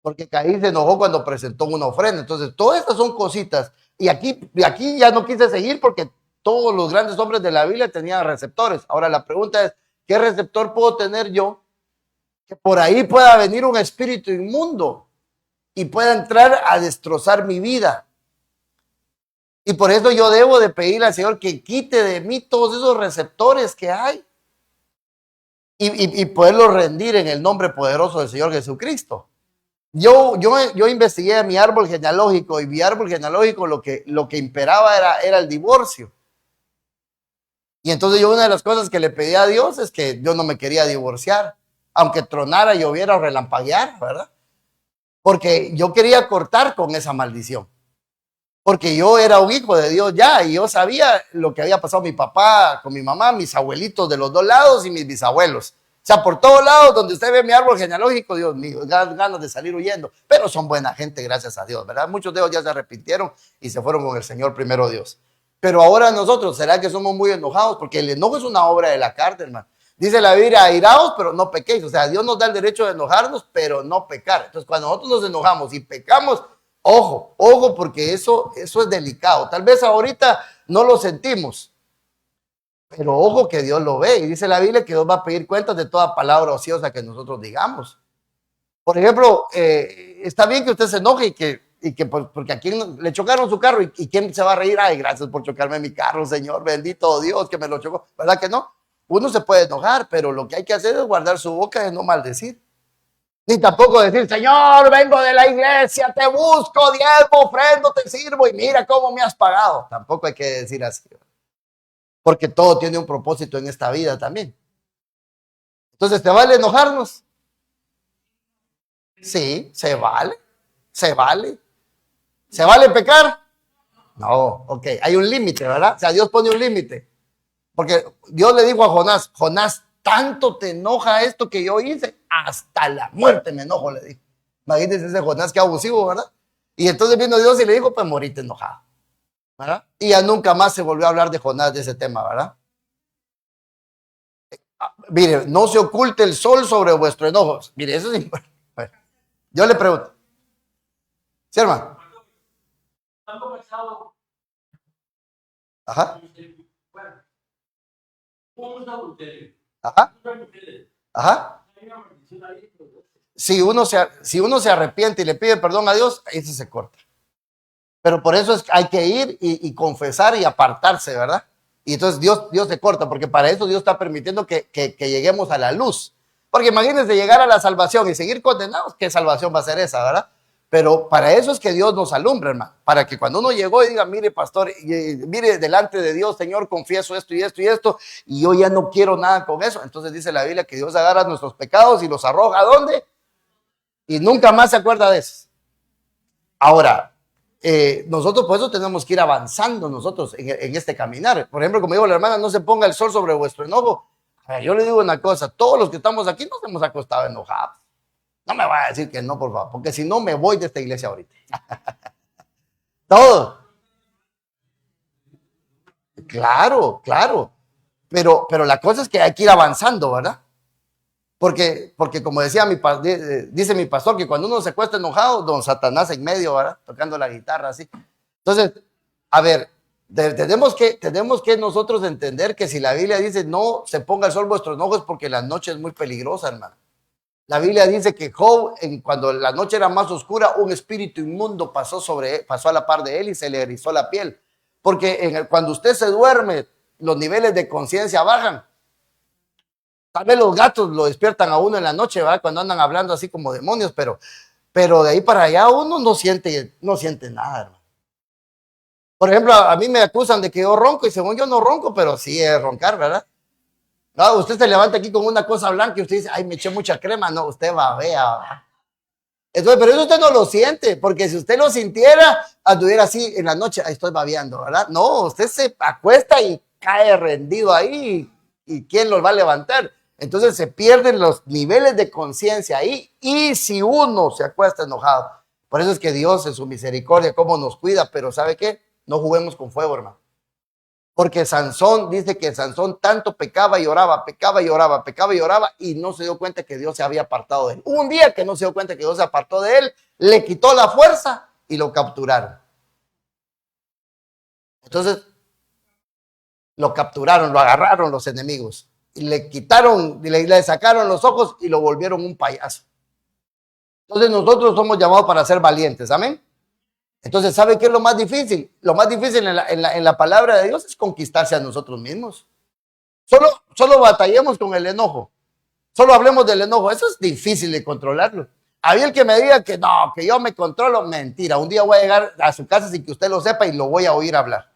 Porque Caín se enojó cuando presentó una ofrenda. Entonces, todas estas son cositas. Y aquí ya no quise seguir porque todos los grandes hombres de la Biblia tenían receptores. Ahora la pregunta es, ¿qué receptor puedo tener yo? Que por ahí pueda venir un espíritu inmundo y pueda entrar a destrozar mi vida. Y por eso yo debo de pedirle al Señor que quite de mí todos esos receptores que hay y poderlos rendir en el nombre poderoso del Señor Jesucristo. Yo investigué mi árbol genealógico y mi árbol genealógico lo que imperaba era el divorcio. Y entonces yo una de las cosas que le pedí a Dios es que yo no me quería divorciar, aunque tronara, lloviera o relampagueara, ¿verdad? Porque yo quería cortar con esa maldición. Porque yo era un hijo de Dios ya y yo sabía lo que había pasado mi papá con mi mamá, mis abuelitos de los 2 lados y mis bisabuelos. O sea, por todos lados donde usted ve mi árbol genealógico, Dios mío, ganas de salir huyendo. Pero son buena gente, gracias a Dios, ¿verdad? Muchos de ellos ya se arrepintieron y se fueron con el Señor primero Dios. Pero ahora nosotros, ¿será que somos muy enojados? Porque el enojo es una obra de la carne, hermano. Dice la Biblia, airaos, pero no pequéis. O sea, Dios nos da el derecho de enojarnos, pero no pecar. Entonces, cuando nosotros nos enojamos y pecamos, ojo, porque eso es delicado. Tal vez ahorita no lo sentimos, pero ojo que Dios lo ve. Y dice la Biblia que Dios va a pedir cuentas de toda palabra ociosa que nosotros digamos. Por ejemplo, está bien que usted se enoje y que porque a quien le chocaron su carro y quién se va a reír. Ay, gracias por chocarme mi carro, Señor, bendito Dios que me lo chocó. ¿Verdad que no? Uno se puede enojar, pero lo que hay que hacer es guardar su boca y no maldecir. Ni tampoco decir, Señor, vengo de la iglesia, te busco, diezmo, ofrendo, te sirvo y mira cómo me has pagado. Tampoco hay que decir así. Porque todo tiene un propósito en esta vida también. Entonces, ¿te vale enojarnos? Sí, se vale. Se vale. ¿Se vale pecar? No, ok, hay un límite, ¿verdad? O sea, Dios pone un límite. Porque Dios le dijo a Jonás, Jonás, tanto te enoja esto que yo hice, hasta la muerte me enojo, le dijo. Imagínense ese Jonás, que abusivo, ¿verdad? Y entonces vino Dios y le dijo, pues morite enojado, ¿verdad? Y ya nunca más se volvió a hablar de Jonás, de ese tema, ¿verdad? Mire, no se oculte el sol sobre vuestro enojo. Mire, eso es importante. Bueno, yo le pregunto, ¿sí, hermano? Ajá. Ajá. Ajá. Si uno se arrepiente y le pide perdón a Dios, ahí se corta. Pero por eso es que hay que ir y confesar y apartarse, ¿verdad? Y entonces Dios se corta, porque para eso Dios está permitiendo que lleguemos a la luz. Porque imagínense llegar a la salvación y seguir condenados, ¿qué salvación va a ser esa, verdad? Pero para eso es que Dios nos alumbra, hermano. Para que cuando uno llegó y diga, mire, pastor, mire delante de Dios, Señor, confieso esto y esto y esto, y yo ya no quiero nada con eso. Entonces dice la Biblia que Dios agarra nuestros pecados y los arroja, ¿a dónde? Y nunca más se acuerda de eso. Ahora, nosotros por eso tenemos que ir avanzando nosotros en este caminar. Por ejemplo, como dijo la hermana, no se ponga el sol sobre vuestro enojo. A ver, yo le digo una cosa, todos los que estamos aquí nos hemos acostado enojados. No me vaya a decir que no, por favor, porque si no me voy de esta iglesia ahorita. Todo. Claro, claro. Pero la cosa es que hay que ir avanzando, ¿verdad? Porque como decía dice mi pastor, que cuando uno se acuesta enojado, don Satanás en medio, ¿verdad? Tocando la guitarra así. Entonces, a ver, tenemos que nosotros entender que si la Biblia dice no se ponga el sol vuestro enojo es porque la noche es muy peligrosa, hermano. La Biblia dice que Job, cuando la noche era más oscura, un espíritu inmundo pasó a la par de él y se le erizó la piel. Porque cuando usted se duerme, los niveles de conciencia bajan. Tal vez los gatos lo despiertan a uno en la noche, ¿verdad? Cuando andan hablando así como demonios, pero de ahí para allá uno no siente nada, hermano. Por ejemplo, a mí me acusan de que yo ronco y según yo no ronco, pero sí es roncar, ¿verdad? No, usted se levanta aquí con una cosa blanca y usted dice, ay, me eché mucha crema. No, usted babea. Entonces, pero eso usted no lo siente, porque si usted lo sintiera, anduviera así en la noche, ahí estoy babeando, ¿verdad? No, usted se acuesta y cae rendido ahí, y ¿quién los va a levantar? Entonces se pierden los niveles de conciencia ahí, y si uno se acuesta enojado, por eso es que Dios en su misericordia, cómo nos cuida, pero ¿sabe qué? No juguemos con fuego, hermano. Porque Sansón dice que Sansón tanto pecaba y oraba, pecaba y oraba, pecaba y oraba y no se dio cuenta que Dios se había apartado de él. Un día que no se dio cuenta que Dios se apartó de él, le quitó la fuerza y lo capturaron. Entonces, lo capturaron, lo agarraron los enemigos y le quitaron, le sacaron los ojos y lo volvieron un payaso. Entonces nosotros somos llamados para ser valientes, amén. Entonces, ¿sabe qué es lo más difícil? Lo más difícil en la palabra de Dios es conquistarse a nosotros mismos. Solo batallemos con el enojo. Solo hablemos del enojo. Eso es difícil de controlarlo. Había el que me diga que no, que yo me controlo. Mentira. Un día voy a llegar a su casa sin que usted lo sepa y lo voy a oír hablar.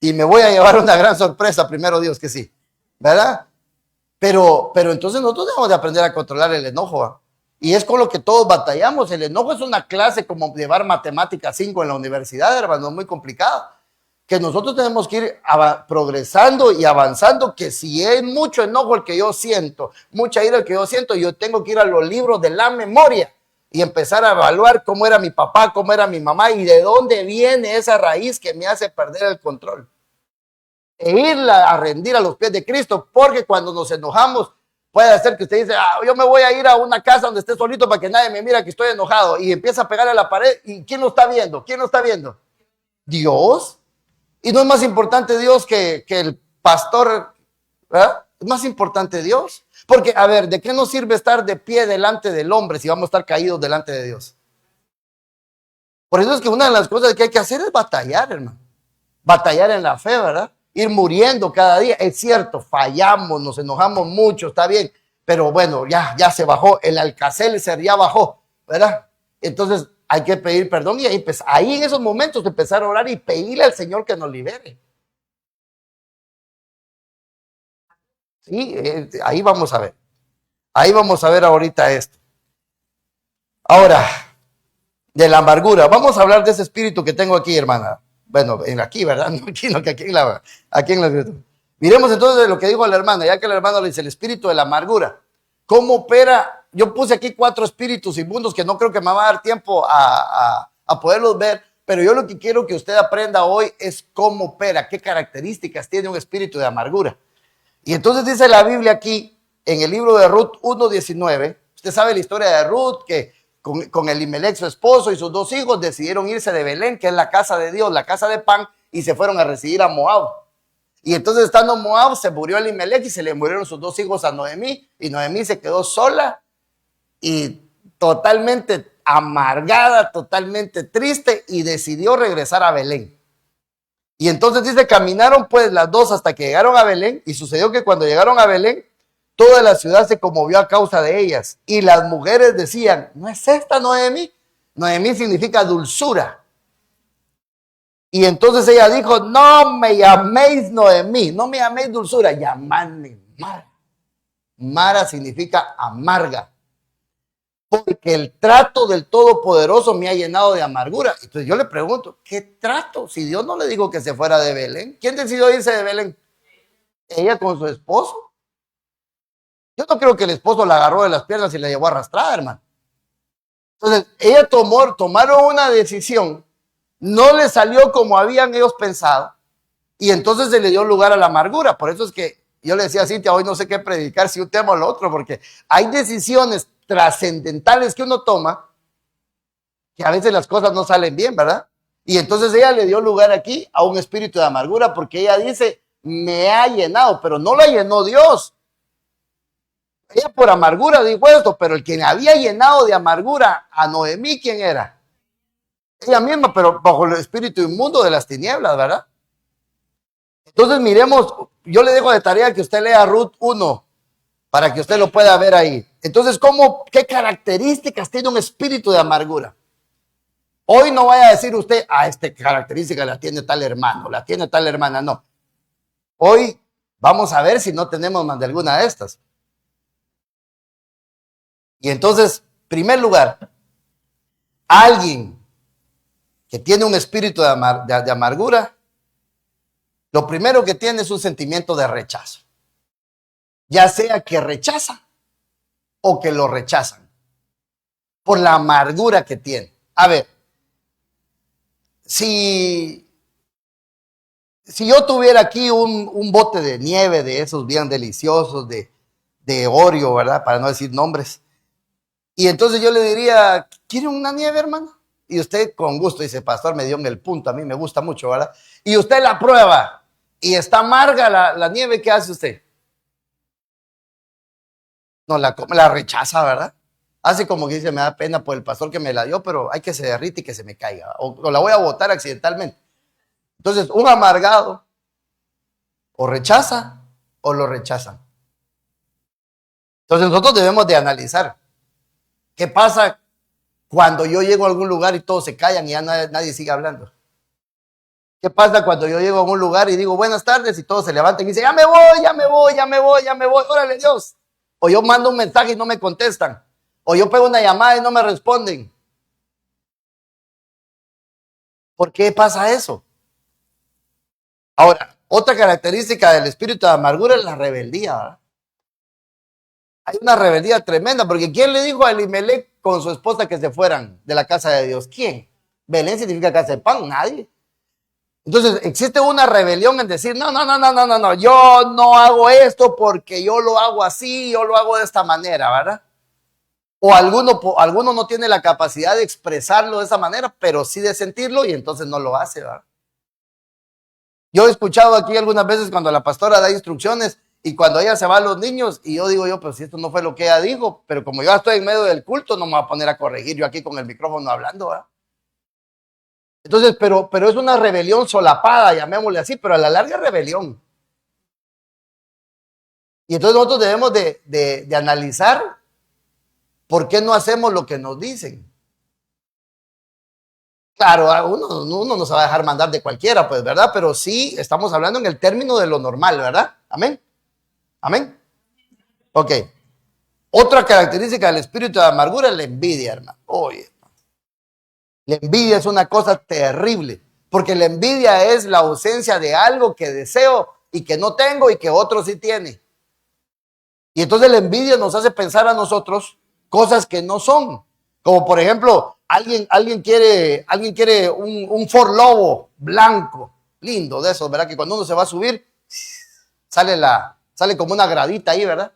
Y me voy a llevar una gran sorpresa, primero Dios que sí. ¿Verdad? Pero entonces nosotros debemos de aprender a controlar el enojo. ¿eh? Y es con lo que todos batallamos. El enojo es una clase como llevar matemáticas 5 en la universidad, hermano, es muy complicado. Que nosotros tenemos que ir progresando y avanzando, que si es mucho enojo el que yo siento, mucha ira el que yo siento, yo tengo que ir a los libros de la memoria y empezar a evaluar cómo era mi papá, cómo era mi mamá y de dónde viene esa raíz que me hace perder el control. E irla a rendir a los pies de Cristo, porque cuando nos enojamos, puede ser que usted dice, yo me voy a ir a una casa donde esté solito para que nadie me mira que estoy enojado y empieza a pegarle a la pared. ¿Y quién lo está viendo? ¿Quién lo está viendo? Dios. Y no es más importante Dios que el pastor, ¿verdad? Es más importante Dios. Porque, a ver, ¿de qué nos sirve estar de pie delante del hombre si vamos a estar caídos delante de Dios? Por eso es que una de las cosas que hay que hacer es batallar, hermano. Batallar en la fe, ¿verdad? Ir muriendo cada día. Es cierto, fallamos, nos enojamos mucho, está bien. Pero bueno, ya se bajó. El Alcacelser ya bajó, ¿verdad? Entonces hay que pedir perdón y ahí en esos momentos empezar a orar y pedirle al Señor que nos libere. Sí, ahí vamos a ver. Ahí vamos a ver ahorita esto. Ahora, de la amargura. Vamos a hablar de ese espíritu que tengo aquí, hermana. Bueno, aquí, ¿verdad? No aquí, no, que aquí en la Miremos entonces lo que dijo la hermana, ya que la hermana le dice el espíritu de la amargura. ¿Cómo opera? Yo puse aquí 4 espíritus inmundos que no creo que me va a dar tiempo a poderlos ver, pero yo lo que quiero que usted aprenda hoy es cómo opera, qué características tiene un espíritu de amargura. Y entonces dice la Biblia aquí, en el libro de Ruth 1:19, usted sabe la historia de Ruth, que con Elimelech, su esposo, y sus 2 hijos decidieron irse de Belén, que es la casa de Dios, la casa de pan, y se fueron a residir a Moab. Y entonces estando en Moab, se murió Elimelech y se le murieron sus 2 hijos a Noemí, y Noemí se quedó sola y totalmente amargada, totalmente triste, y decidió regresar a Belén. Y entonces dice, caminaron pues las dos hasta que llegaron a Belén, y sucedió que cuando llegaron a Belén, toda la ciudad se conmovió a causa de ellas. Y las mujeres decían, ¿no es esta Noemí? Noemí significa dulzura. Y entonces ella dijo, no me llaméis Noemí, no me llaméis dulzura, llamadme Mara. Mara significa amarga, porque el trato del Todopoderoso me ha llenado de amargura. Entonces yo le pregunto, ¿qué trato? Si Dios no le dijo que se fuera de Belén. ¿Quién decidió irse de Belén? Ella con su esposo. Yo no creo que el esposo la agarró de las piernas y la llevó arrastrada, hermano. Entonces, ella tomaron una decisión, no le salió como habían ellos pensado, y entonces se le dio lugar a la amargura. Por eso es que yo le decía a Cintia, hoy no sé qué predicar, si un tema o lo otro, porque hay decisiones trascendentales que uno toma, que a veces las cosas no salen bien, ¿verdad? Y entonces ella le dio lugar aquí a un espíritu de amargura, porque ella dice, me ha llenado, pero no la llenó Dios. Ella por amargura dijo esto, pero el que había llenado de amargura a Noemí, ¿quién era? Ella misma, pero bajo el espíritu inmundo de las tinieblas, ¿verdad? Entonces miremos, yo le dejo de tarea que usted lea Ruth 1, para que usted lo pueda ver ahí. Entonces, ¿qué características tiene un espíritu de amargura? Hoy no vaya a decir usted, esta característica la tiene tal hermano, la tiene tal hermana, no. Hoy vamos a ver si no tenemos más de alguna de estas. Y entonces, en primer lugar, alguien que tiene un espíritu de amargura, lo primero que tiene es un sentimiento de rechazo. Ya sea que rechaza o que lo rechazan por la amargura que tiene. A ver, si yo tuviera aquí un bote de nieve de esos bien deliciosos, de Oreo, ¿verdad? Para no decir nombres. Y entonces yo le diría, ¿quiere una nieve, hermano? Y usted con gusto dice, pastor, me dio en el punto, a mí me gusta mucho, ¿verdad? Y usted la prueba y está amarga la nieve, ¿qué hace usted? No, la rechaza, ¿verdad? Hace como que dice, me da pena por el pastor que me la dio, pero hay que se derrite y que se me caiga. O la voy a botar accidentalmente. Entonces, un amargado o rechaza o lo rechazan. Entonces nosotros debemos de analizar qué pasa cuando yo llego a algún lugar y todos se callan y ya nadie sigue hablando. ¿Qué pasa cuando yo llego a un lugar y digo buenas tardes y todos se levantan y dicen ya me voy, ya me voy, ya me voy, ya me voy, órale Dios? O yo mando un mensaje y no me contestan. O yo pego una llamada y no me responden. ¿Por qué pasa eso? Ahora, otra característica del espíritu de amargura es la rebeldía, ¿verdad? Hay una rebeldía tremenda, porque ¿quién le dijo a Elimelech con su esposa que se fueran de la casa de Dios? ¿Quién? Belén significa casa de pan, nadie. Entonces existe una rebelión en decir, no, yo no hago esto porque yo lo hago así, yo lo hago de esta manera, ¿verdad? O alguno no tiene la capacidad de expresarlo de esa manera, pero sí de sentirlo y entonces no lo hace, ¿verdad? Yo he escuchado aquí algunas veces cuando la pastora da instrucciones y cuando ella se va a los niños y yo digo pero si esto no fue lo que ella dijo, pero como yo estoy en medio del culto no me voy a poner a corregir yo aquí con el micrófono hablando, ¿verdad? Entonces, pero es una rebelión solapada, llamémosle así, pero a la larga es rebelión. Y entonces nosotros debemos de analizar por qué no hacemos lo que nos dicen. Claro, uno no se va a dejar mandar de cualquiera, pues, ¿verdad? Pero sí estamos hablando en el término de lo normal, ¿verdad? Amén. Amén. Ok. Otra característica del espíritu de amargura es la envidia, hermano. Oye, la envidia es una cosa terrible, porque la envidia es la ausencia de algo que deseo y que no tengo y que otro sí tiene. Y entonces la envidia nos hace pensar a nosotros cosas que no son. Como por ejemplo, alguien quiere un Ford Lobo blanco, lindo de esos, ¿verdad? Que cuando uno se va a subir, sale como una gradita ahí, ¿verdad?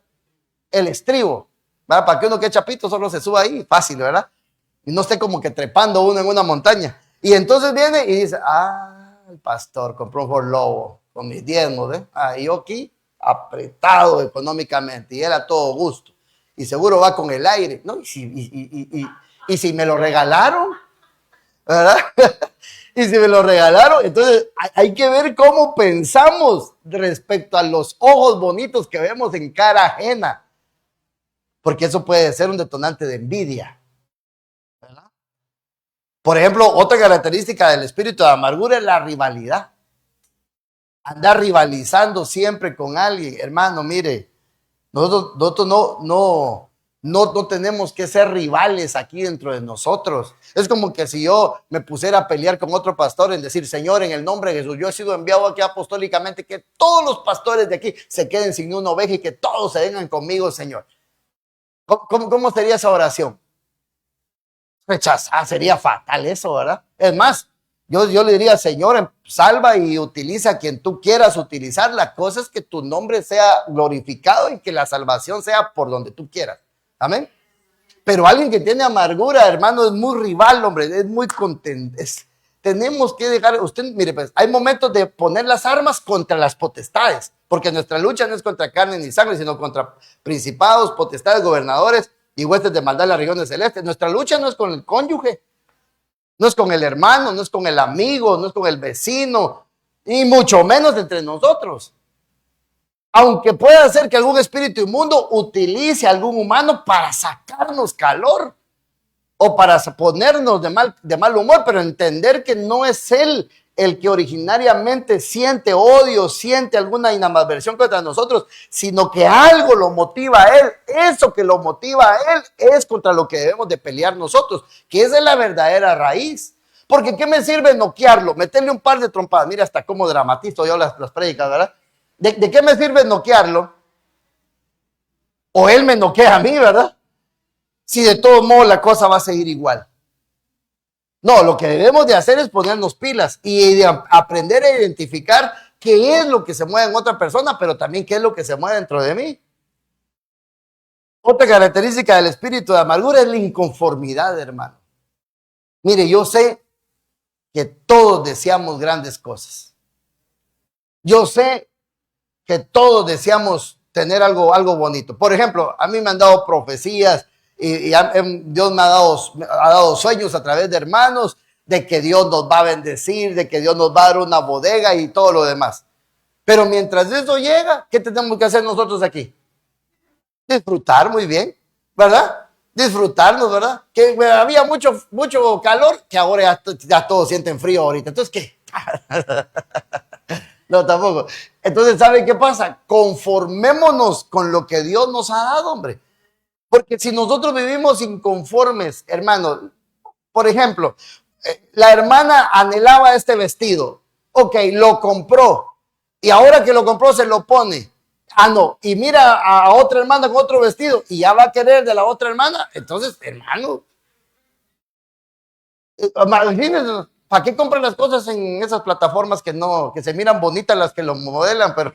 El estribo, ¿verdad? Para que uno que es chapito solo se suba ahí, fácil, ¿verdad? Y no esté como que trepando uno en una montaña. Y entonces viene y dice, el pastor compró un Ford Lobo con mis diezmos, ¿eh? Y yo aquí apretado económicamente y él a todo gusto. Y seguro va con el aire, ¿no? Y si me lo regalaron, ¿verdad? Y si me lo regalaron, entonces hay que ver cómo pensamos respecto a los ojos bonitos que vemos en cara ajena, porque eso puede ser un detonante de envidia, ¿verdad? Por ejemplo, otra característica del espíritu de amargura es la rivalidad. Andar rivalizando siempre con alguien, hermano, mire, nosotros no tenemos que ser rivales aquí dentro de nosotros. Es como que si yo me pusiera a pelear con otro pastor en decir, Señor, en el nombre de Jesús, yo he sido enviado aquí apostólicamente, que todos los pastores de aquí se queden sin una oveja y que todos se vengan conmigo, Señor. ¿Cómo sería esa oración? Rechazar, sería fatal eso, ¿verdad? Es más, yo le diría, Señor, salva y utiliza a quien tú quieras utilizar. La cosa es que tu nombre sea glorificado y que la salvación sea por donde tú quieras. Amén. Pero alguien que tiene amargura, hermano, es muy rival, hombre, es muy contento. Tenemos que dejar, usted, mire, pues, hay momentos de poner las armas contra las potestades, porque nuestra lucha no es contra carne ni sangre, sino contra principados, potestades, gobernadores y huestes de maldad en las regiones celestes. Nuestra lucha no es con el cónyuge, no es con el hermano, no es con el amigo, no es con el vecino, y mucho menos entre nosotros. Aunque pueda ser que algún espíritu inmundo utilice a algún humano para sacarnos calor o para ponernos de mal humor, pero entender que no es él el que originariamente siente odio, siente alguna animadversión contra nosotros, sino que algo lo motiva a él. Eso que lo motiva a él es contra lo que debemos de pelear nosotros, que esa es la verdadera raíz. Porque ¿qué me sirve noquearlo? Meterle un par de trompadas. Mira hasta cómo dramatizo yo las prédicas, ¿verdad? ¿De qué me sirve noquearlo? O él me noquea a mí, ¿verdad? Si de todo modo la cosa va a seguir igual. No, lo que debemos de hacer es ponernos pilas y de aprender a identificar qué es lo que se mueve en otra persona, pero también qué es lo que se mueve dentro de mí. Otra característica del espíritu de amargura es la inconformidad, hermano. Mire, yo sé que todos deseamos grandes cosas. Yo sé que todos deseamos tener algo bonito. Por ejemplo, a mí me han dado profecías y Dios me ha dado sueños a través de hermanos de que Dios nos va a bendecir, de que Dios nos va a dar una bodega y todo lo demás. Pero mientras eso llega, ¿qué tenemos que hacer nosotros aquí? Disfrutar muy bien, ¿verdad? Disfrutarnos, ¿verdad? Que había mucho calor, que ahora ya todos sienten frío ahorita. Entonces, ¿qué? No, tampoco. Entonces, ¿sabe qué pasa? Conformémonos con lo que Dios nos ha dado, hombre. Porque si nosotros vivimos inconformes, hermano, por ejemplo, la hermana anhelaba este vestido. Ok, lo compró. Y ahora que lo compró, se lo pone. Ah, no. Y mira a otra hermana con otro vestido y ya va a querer de la otra hermana. Entonces, hermano, imagínense, ¿para qué compran las cosas en esas plataformas que se miran bonitas las que lo modelan, pero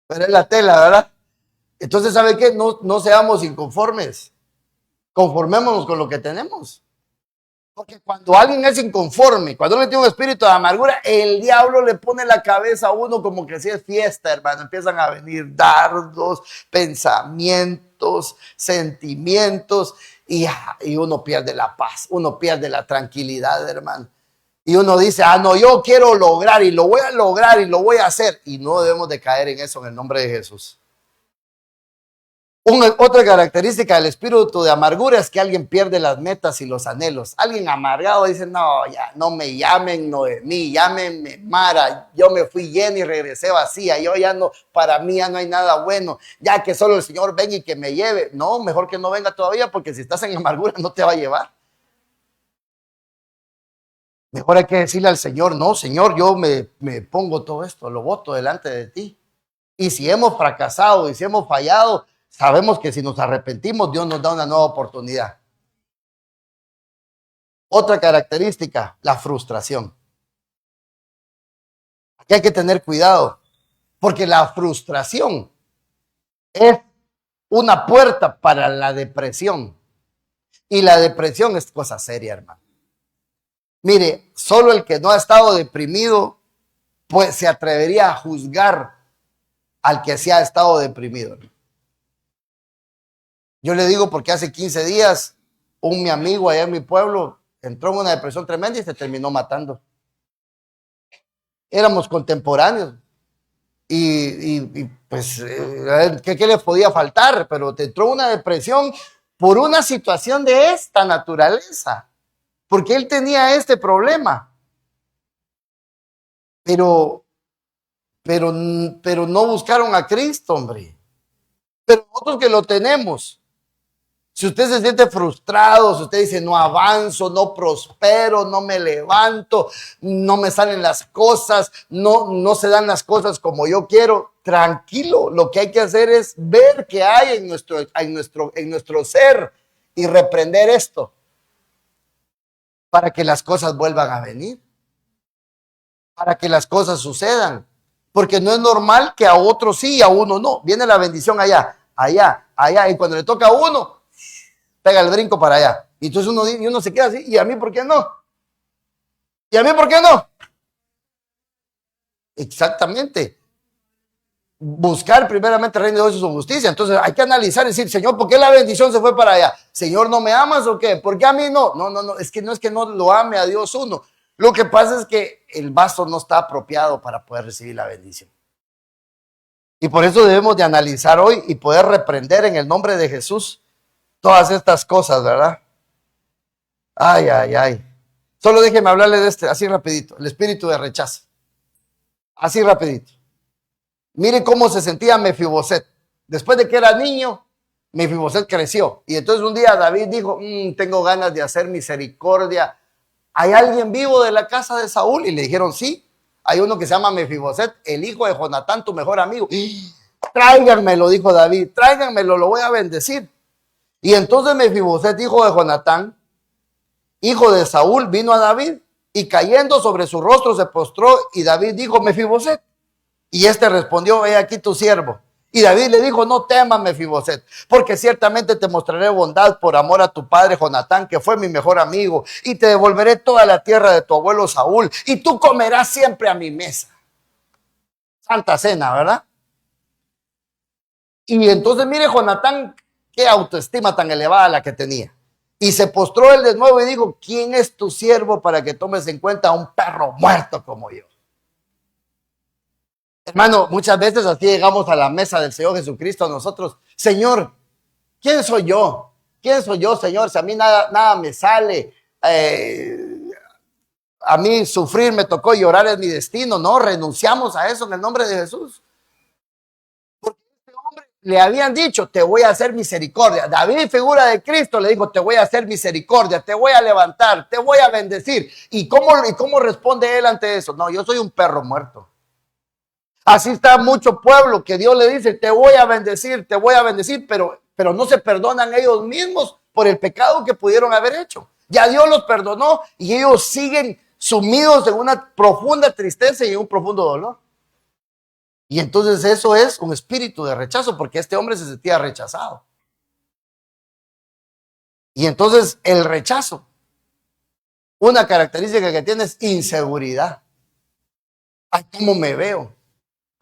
es la tela, ¿verdad? Entonces, ¿sabe qué? No seamos inconformes. Conformémonos con lo que tenemos. Porque cuando alguien es inconforme, cuando uno tiene un espíritu de amargura, el diablo le pone la cabeza a uno como que si es fiesta, hermano. Empiezan a venir dardos, pensamientos, sentimientos y uno pierde la paz, uno pierde la tranquilidad, hermano. Y uno dice, no, yo quiero lograr y lo voy a lograr y lo voy a hacer. Y no debemos de caer en eso en el nombre de Jesús. Otra característica del espíritu de amargura es que alguien pierde las metas y los anhelos. Alguien amargado dice, no, ya, no me llamen Noemí, llámenme Mara, yo me fui llena y regresé vacía, yo ya no, para mí ya no hay nada bueno, ya que solo el Señor venga y que me lleve. No, mejor que no venga todavía, porque si estás en amargura no te va a llevar. Mejor hay que decirle al Señor, no, Señor, yo me pongo todo esto, lo boto delante de ti. Y si hemos fracasado y si hemos fallado, sabemos que si nos arrepentimos, Dios nos da una nueva oportunidad. Otra característica, la frustración. Aquí hay que tener cuidado, porque la frustración es una puerta para la depresión. Y la depresión es cosa seria, hermano. Mire, solo el que no ha estado deprimido, pues se atrevería a juzgar al que sí ha estado deprimido. Yo le digo porque hace 15 días mi amigo allá en mi pueblo entró en una depresión tremenda y se terminó matando. Éramos contemporáneos pues, ¿qué le podía faltar? Pero te entró una depresión por una situación de esta naturaleza, porque él tenía este problema. Pero no buscaron a Cristo, hombre. Pero nosotros que lo tenemos, si usted se siente frustrado, si usted dice no avanzo, no prospero, no me levanto, no me salen las cosas, no se dan las cosas como yo quiero, tranquilo, lo que hay que hacer es ver qué hay en nuestro ser y reprender esto para que las cosas vuelvan a venir, para que las cosas sucedan. Porque no es normal que a otro sí y a uno no. Viene la bendición allá, allá, allá. Y cuando le toca a uno, pega el brinco para allá. Y entonces uno se queda así. ¿Y a mí por qué no? ¿Y a mí por qué no? Exactamente. Buscar primeramente el reino de Dios y su justicia. Entonces hay que analizar y decir, Señor, ¿por qué la bendición se fue para allá? Señor, ¿no me amas o qué? ¿Por qué a mí no? No. Es que no lo ame a Dios uno. Lo que pasa es que el vaso no está apropiado para poder recibir la bendición. Y por eso debemos de analizar hoy y poder reprender en el nombre de Jesús todas estas cosas, ¿verdad? Ay, ay, ay. Solo déjeme hablarle de así rapidito, el espíritu de rechazo. Así rapidito. Mire cómo se sentía Mefiboset. Después de que era niño, Mefiboset creció. Y entonces un día David dijo, tengo ganas de hacer misericordia. ¿Hay alguien vivo de la casa de Saúl? Y le dijeron, sí. Hay uno que se llama Mefiboset, el hijo de Jonatán, tu mejor amigo. Tráiganmelo, dijo David, tráiganmelo, lo voy a bendecir. Y entonces Mefiboset, hijo de Jonatán, hijo de Saúl, vino a David y cayendo sobre su rostro se postró y David dijo, Mefiboset. Y este respondió, he aquí tu siervo. Y David le dijo, no temas, Mefiboset, porque ciertamente te mostraré bondad por amor a tu padre Jonatán, que fue mi mejor amigo, y te devolveré toda la tierra de tu abuelo Saúl, y tú comerás siempre a mi mesa. Santa cena, ¿verdad? Y entonces mire Jonatán, qué autoestima tan elevada la que tenía. Y se postró él de nuevo y dijo, ¿quién es tu siervo para que tomes en cuenta a un perro muerto como yo? Hermano, muchas veces así llegamos a la mesa del Señor Jesucristo nosotros. Señor, ¿quién soy yo? ¿Quién soy yo, Señor? Si a mí nada me sale, a mí sufrir me tocó, llorar es mi destino. No, renunciamos a eso en el nombre de Jesús. Porque este hombre le habían dicho, te voy a hacer misericordia. David, figura de Cristo, le dijo, te voy a hacer misericordia, te voy a levantar, te voy a bendecir. ¿Y cómo responde él ante eso? No, yo soy un perro muerto. Así está mucho pueblo que Dios le dice, te voy a bendecir, pero no se perdonan ellos mismos por el pecado que pudieron haber hecho. Ya Dios los perdonó y ellos siguen sumidos en una profunda tristeza y en un profundo dolor. Y entonces eso es un espíritu de rechazo, porque este hombre se sentía rechazado. Y entonces el rechazo, una característica que tiene es inseguridad. Ay, ¿cómo me veo?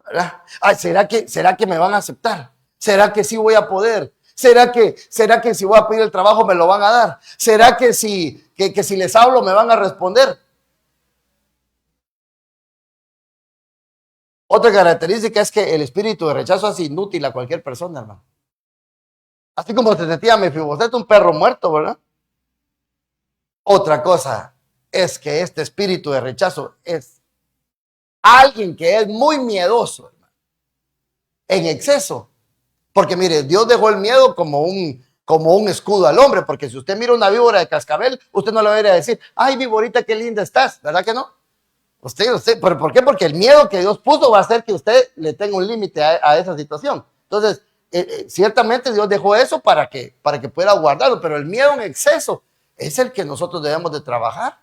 ¿Verdad? Ay, ¿será que me van a aceptar? ¿Será que sí voy a poder? ¿Será que si voy a pedir el trabajo me lo van a dar? ¿Será que si les hablo me van a responder? Otra característica es que el espíritu de rechazo hace inútil a cualquier persona, hermano. Así como se sentía Mefiboset, un perro muerto, ¿verdad? Otra cosa es que este espíritu de rechazo es alguien que es muy miedoso, hermano, en exceso. Porque mire, Dios dejó el miedo como un escudo al hombre, porque si usted mira una víbora de cascabel, usted no le va a ir a decir, ay, víborita, qué linda estás, ¿verdad que no? ¿Por qué? Porque el miedo que Dios puso va a hacer que usted le tenga un límite a esa situación. Entonces, ciertamente Dios dejó eso para que pueda guardarlo, pero el miedo en exceso es el que nosotros debemos de trabajar.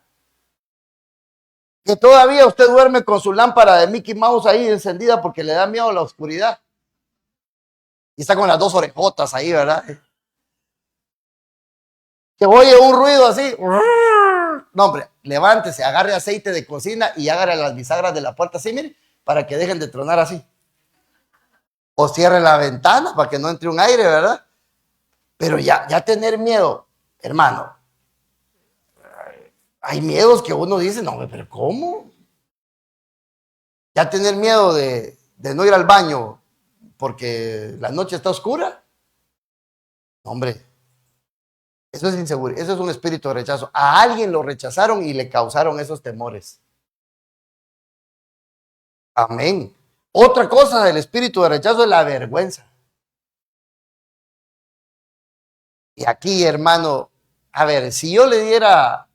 Que todavía usted duerme con su lámpara de Mickey Mouse ahí encendida porque le da miedo a la oscuridad. Y está con las dos orejotas ahí, ¿verdad? Que oye un ruido así. No, hombre, levántese, agarre aceite de cocina y agarre las bisagras de la puerta así, mire, para que dejen de tronar así. O cierre la ventana para que no entre un aire, ¿verdad? Pero ya tener miedo, hermano, hay miedos que uno dice, no, pero ¿cómo? Ya tener miedo de no ir al baño porque la noche está oscura. Hombre, eso es inseguridad, eso es un espíritu de rechazo. A alguien lo rechazaron y le causaron esos temores. Amén. Otra cosa del espíritu de rechazo es la vergüenza. Y aquí, hermano, a ver, si yo le diera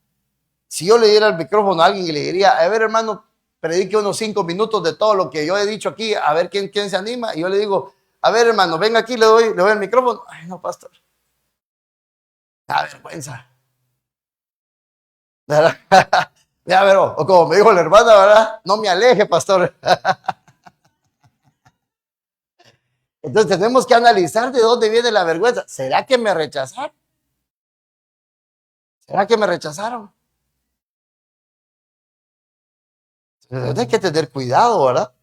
el micrófono a alguien y le diría, a ver, hermano, predique unos 5 minutos de todo lo que yo he dicho aquí, a ver quién se anima. Y yo le digo, a ver, hermano, venga aquí, le doy el micrófono. Ay, no, pastor. Da vergüenza. ¿Verdad? Ya, pero, o como me dijo la hermana, ¿verdad? No me aleje, pastor. Entonces tenemos que analizar de dónde viene la vergüenza. ¿Será que me rechazaron? ¿Será que me rechazaron? Entonces, hay que tener cuidado, ¿verdad?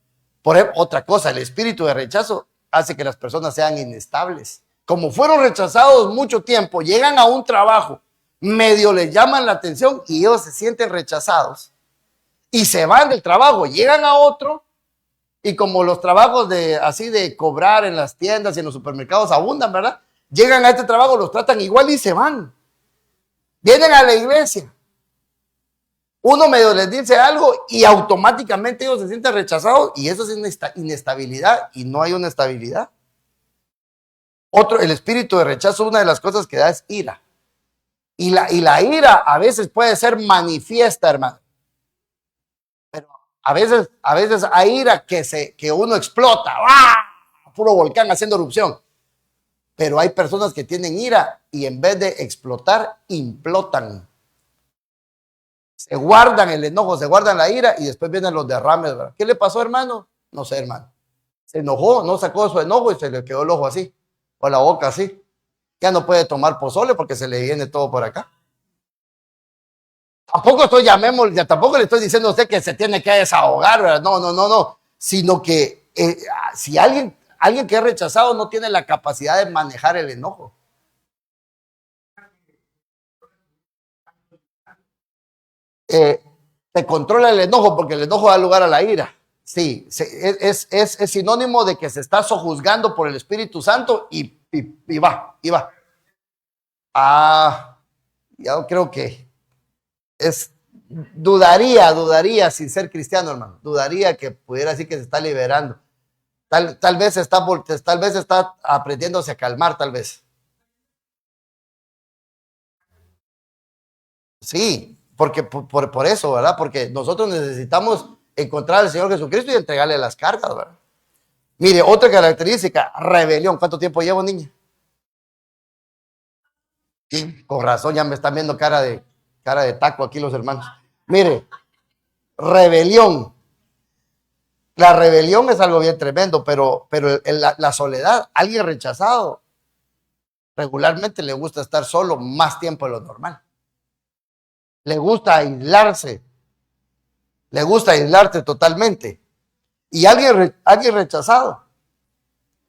Por ejemplo, otra cosa, el espíritu de rechazo hace que las personas sean inestables. Como fueron rechazados mucho tiempo, llegan a un trabajo, medio les llaman la atención y ellos se sienten rechazados y se van del trabajo, llegan a otro y como los trabajos de así de cobrar en las tiendas y en los supermercados abundan, ¿verdad? Llegan a este trabajo, los tratan igual y se van. Vienen a la iglesia. Uno medio les dice algo y automáticamente ellos se sienten rechazados y eso es inestabilidad y no hay una estabilidad. El espíritu de rechazo, una de las cosas que da es ira. Y la ira a veces puede ser manifiesta, hermano. Pero a veces hay ira que uno explota. ¡Ah! Puro volcán haciendo erupción. Pero hay personas que tienen ira y en vez de explotar, implotan. Se guardan el enojo, se guardan la ira y después vienen los derrames, ¿verdad? ¿Qué le pasó, hermano? No sé, hermano. Se enojó, no sacó su enojo y se le quedó el ojo así, o la boca así. Ya no puede tomar pozole porque se le viene todo por acá. Tampoco le estoy diciendo a usted que se tiene que desahogar, ¿verdad? No, no, no, no. Sino que si alguien que es rechazado no tiene la capacidad de manejar el enojo. Eh, Te controla el enojo porque el enojo da lugar a la ira. Sí, es sinónimo de que se está sojuzgando por el Espíritu Santo y va. Ah, yo creo que dudaría sin ser cristiano, hermano. Dudaría que pudiera decir que se está liberando. Tal vez está aprendiéndose a calmar, tal vez. Sí, porque por eso, ¿verdad? Porque nosotros necesitamos encontrar al Señor Jesucristo y entregarle las cargas, ¿verdad? Mire, otra característica, rebelión. ¿Cuánto tiempo llevo, niña? Sí, con razón, ya me están viendo cara de taco aquí los hermanos. Mire, rebelión. La rebelión es algo bien tremendo, pero la soledad, alguien rechazado, regularmente le gusta estar solo más tiempo de lo normal. Le gusta aislarse, le gusta aislarte totalmente. Y alguien rechazado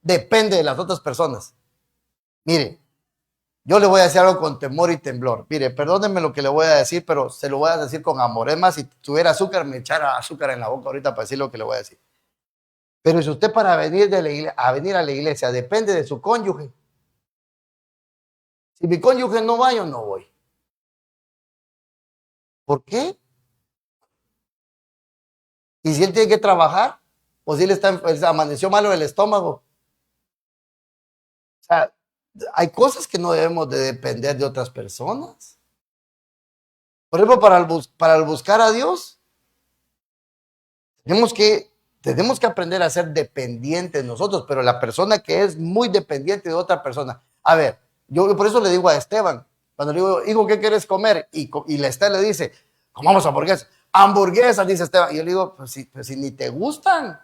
depende de las otras personas. Mire, yo le voy a decir algo con temor y temblor. Mire, perdónenme lo que le voy a decir, pero se lo voy a decir con amor. Es más, si tuviera azúcar, me echara azúcar en la boca ahorita para decir lo que le voy a decir. Pero si usted para venir a la iglesia depende de su cónyuge, si mi cónyuge no va, yo no voy. ¿Por qué? Y si él tiene que trabajar, o si él amaneció malo el estómago. O sea, hay cosas que no debemos de depender de otras personas. Por ejemplo, para el buscar a Dios, tenemos que aprender a ser dependientes nosotros, pero la persona que es muy dependiente de otra persona. A ver, yo por eso le digo a Esteban, cuando le digo, hijo, ¿qué quieres comer? Y la Estela le dice, comamos hamburguesas. Hamburguesas, dice Esteban. Y yo le digo, pues si ni te gustan.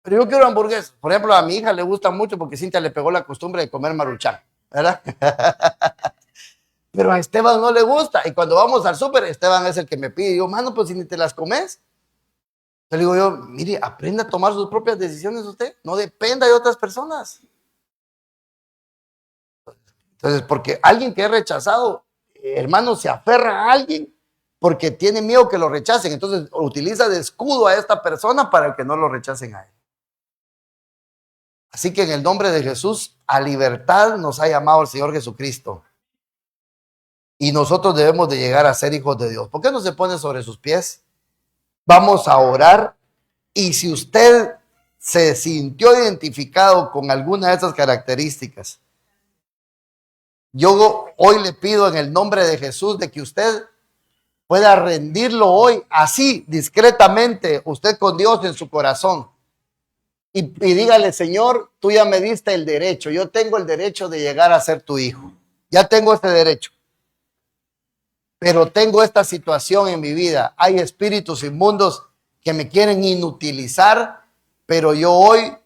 Pero yo quiero hamburguesas. Por ejemplo, a mi hija le gusta mucho porque Cintia le pegó la costumbre de comer maruchan, ¿verdad? Pero a Esteban no le gusta. Y cuando vamos al súper, Esteban es el que me pide. Y yo, mano, pues si ni te las comes. Le digo yo, mire, aprenda a tomar sus propias decisiones usted. No dependa de otras personas. Entonces, porque alguien que es rechazado, hermano, se aferra a alguien porque tiene miedo que lo rechacen. Entonces, utiliza de escudo a esta persona para que no lo rechacen a él. Así que en el nombre de Jesús, a libertad nos ha llamado el Señor Jesucristo. Y nosotros debemos de llegar a ser hijos de Dios. ¿Por qué no se pone sobre sus pies? Vamos a orar. Y si usted se sintió identificado con alguna de esas características, yo hoy le pido en el nombre de Jesús de que usted pueda rendirlo hoy, así, discretamente, usted con Dios en su corazón. Y dígale: Señor, tú ya me diste el derecho. Yo tengo el derecho de llegar a ser tu hijo. Ya tengo este derecho. Pero tengo esta situación en mi vida. Hay espíritus inmundos que me quieren inutilizar, pero yo hoy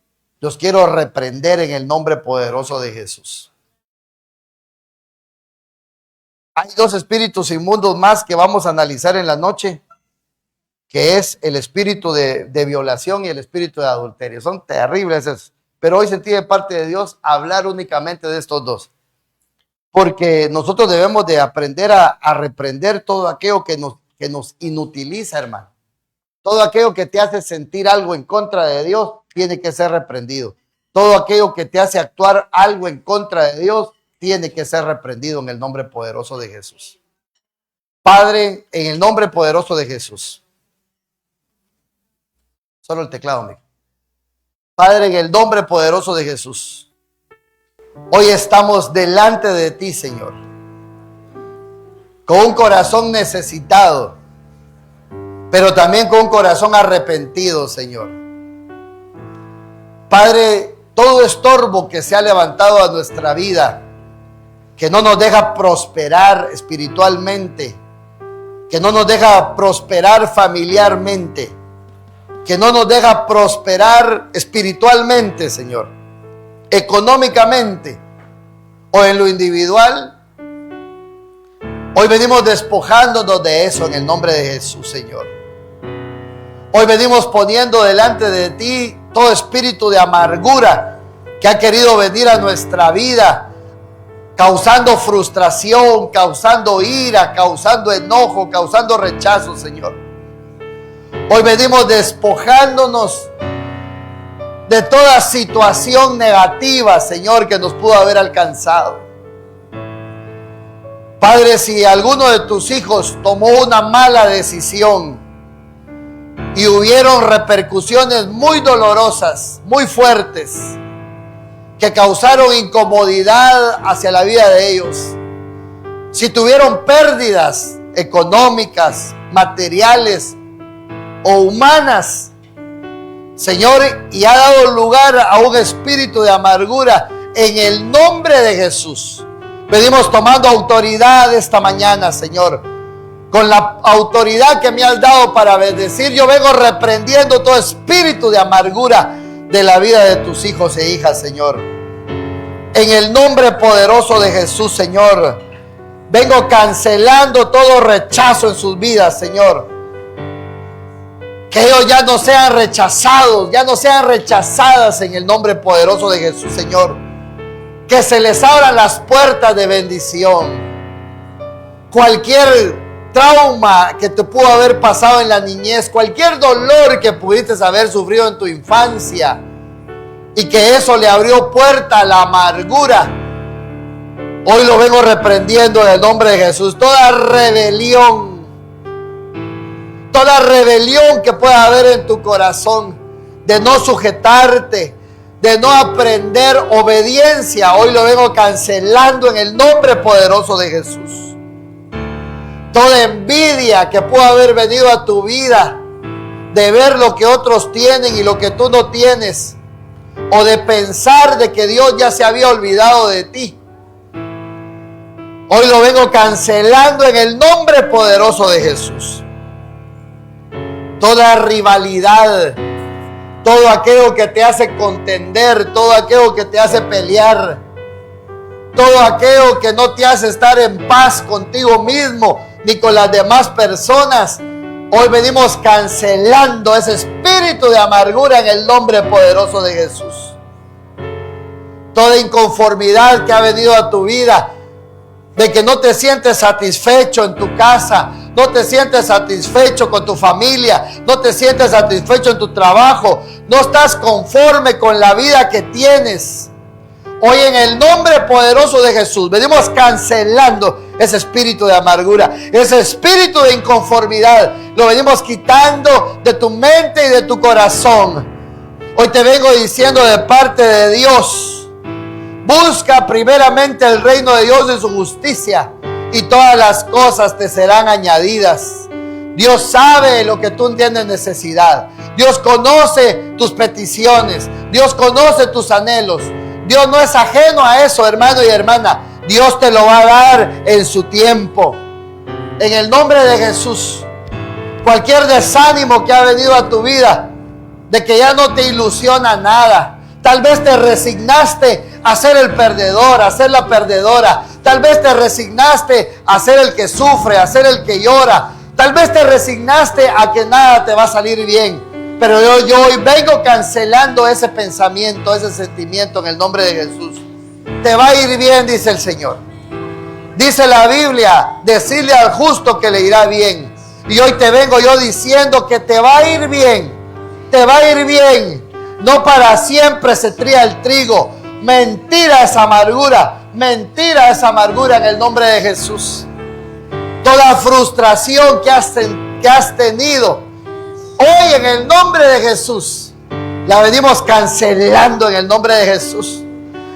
los quiero reprender en el nombre poderoso de Jesús. Hay dos espíritus inmundos más que vamos a analizar en la noche, que es el espíritu de violación y el espíritu de adulterio. Son terribles esos. Pero hoy sentí de parte de Dios hablar únicamente de estos dos. Porque nosotros debemos de aprender a reprender todo aquello que nos inutiliza, hermano. Todo aquello que te hace sentir algo en contra de Dios tiene que ser reprendido. Todo aquello que te hace actuar algo en contra de Dios tiene que ser reprendido en el nombre poderoso de Jesús. Padre, en el nombre poderoso de Jesús. Solo el teclado, amigo. Padre, en el nombre poderoso de Jesús. Hoy estamos delante de ti, Señor, con un corazón necesitado, pero también con un corazón arrepentido, Señor. Padre, todo estorbo que se ha levantado a nuestra vida, que no nos deja prosperar espiritualmente, que no nos deja prosperar familiarmente, que no nos deja prosperar espiritualmente, Señor, económicamente o en lo individual, hoy venimos despojándonos de eso en el nombre de Jesús, Señor. Hoy venimos poniendo delante de ti todo espíritu de amargura que ha querido venir a nuestra vida, causando frustración, causando ira, causando enojo, causando rechazo, Señor. Hoy venimos despojándonos de toda situación negativa, Señor, que nos pudo haber alcanzado. Padre, si alguno de tus hijos tomó una mala decisión y hubieron repercusiones muy dolorosas, muy fuertes, que causaron incomodidad hacia la vida de ellos, si tuvieron pérdidas económicas, materiales o humanas, Señor, y ha dado lugar a un espíritu de amargura, en el nombre de Jesús venimos tomando autoridad esta mañana, Señor. Con la autoridad que me has dado para bendecir, yo vengo reprendiendo todo espíritu de amargura de la vida de tus hijos e hijas, Señor. En el nombre poderoso de Jesús, Señor, vengo cancelando todo rechazo en sus vidas, Señor. Que ellos ya no sean rechazados, ya no sean rechazadas en el nombre poderoso de Jesús, Señor. Que se les abran las puertas de bendición. Cualquier trauma que te pudo haber pasado en la niñez, cualquier dolor que pudiste haber sufrido en tu infancia, y que eso le abrió puerta a la amargura, hoy lo vengo reprendiendo en el nombre de Jesús. Toda rebelión que pueda haber en tu corazón, de no sujetarte, de no aprender obediencia, hoy lo vengo cancelando en el nombre poderoso de Jesús. Toda envidia que pueda haber venido a tu vida, de ver lo que otros tienen y lo que tú no tienes, o de pensar de que Dios ya se había olvidado de ti, hoy lo vengo cancelando en el nombre poderoso de Jesús. Toda rivalidad, todo aquello que te hace contender, todo aquello que te hace pelear, todo aquello que no te hace estar en paz contigo mismo ni con las demás personas, hoy venimos cancelando ese espíritu de amargura en el nombre poderoso de Jesús. toda inconformidad que ha venido a tu vida, de que no te sientes satisfecho en tu casa, no te sientes satisfecho con tu familia, no te sientes satisfecho en tu trabajo, no estás conforme con la vida que tienes. Hoy en el nombre poderoso de Jesús venimos cancelando ese espíritu de amargura, ese espíritu de inconformidad. Lo venimos quitando de tu mente y de tu corazón. Hoy te vengo diciendo de parte de Dios: busca primeramente el reino de Dios y su justicia, y todas las cosas te serán añadidas. Dios sabe lo que tú tienes necesidad. Dios conoce tus peticiones. Dios conoce tus anhelos. Dios no es ajeno a eso, hermano y hermana. Dios te lo va a dar en su tiempo. En el nombre de Jesús, cualquier desánimo que ha venido a tu vida, de que ya no te ilusiona nada, tal vez te resignaste a ser el perdedor, a ser la perdedora, tal vez te resignaste a ser el que sufre, a ser el que llora, tal vez te resignaste a que nada te va a salir bien. Pero yo hoy vengo cancelando ese pensamiento, ese sentimiento en el nombre de Jesús. Te va a ir bien, dice el Señor. Dice la Biblia, decirle al justo que le irá bien. Y hoy te vengo yo diciendo que te va a ir bien. Te va a ir bien. No para siempre se tría el trigo. Mentira esa amargura. Mentira esa amargura en el nombre de Jesús. Toda frustración que has tenido, hoy en el nombre de Jesús, la venimos cancelando en el nombre de Jesús.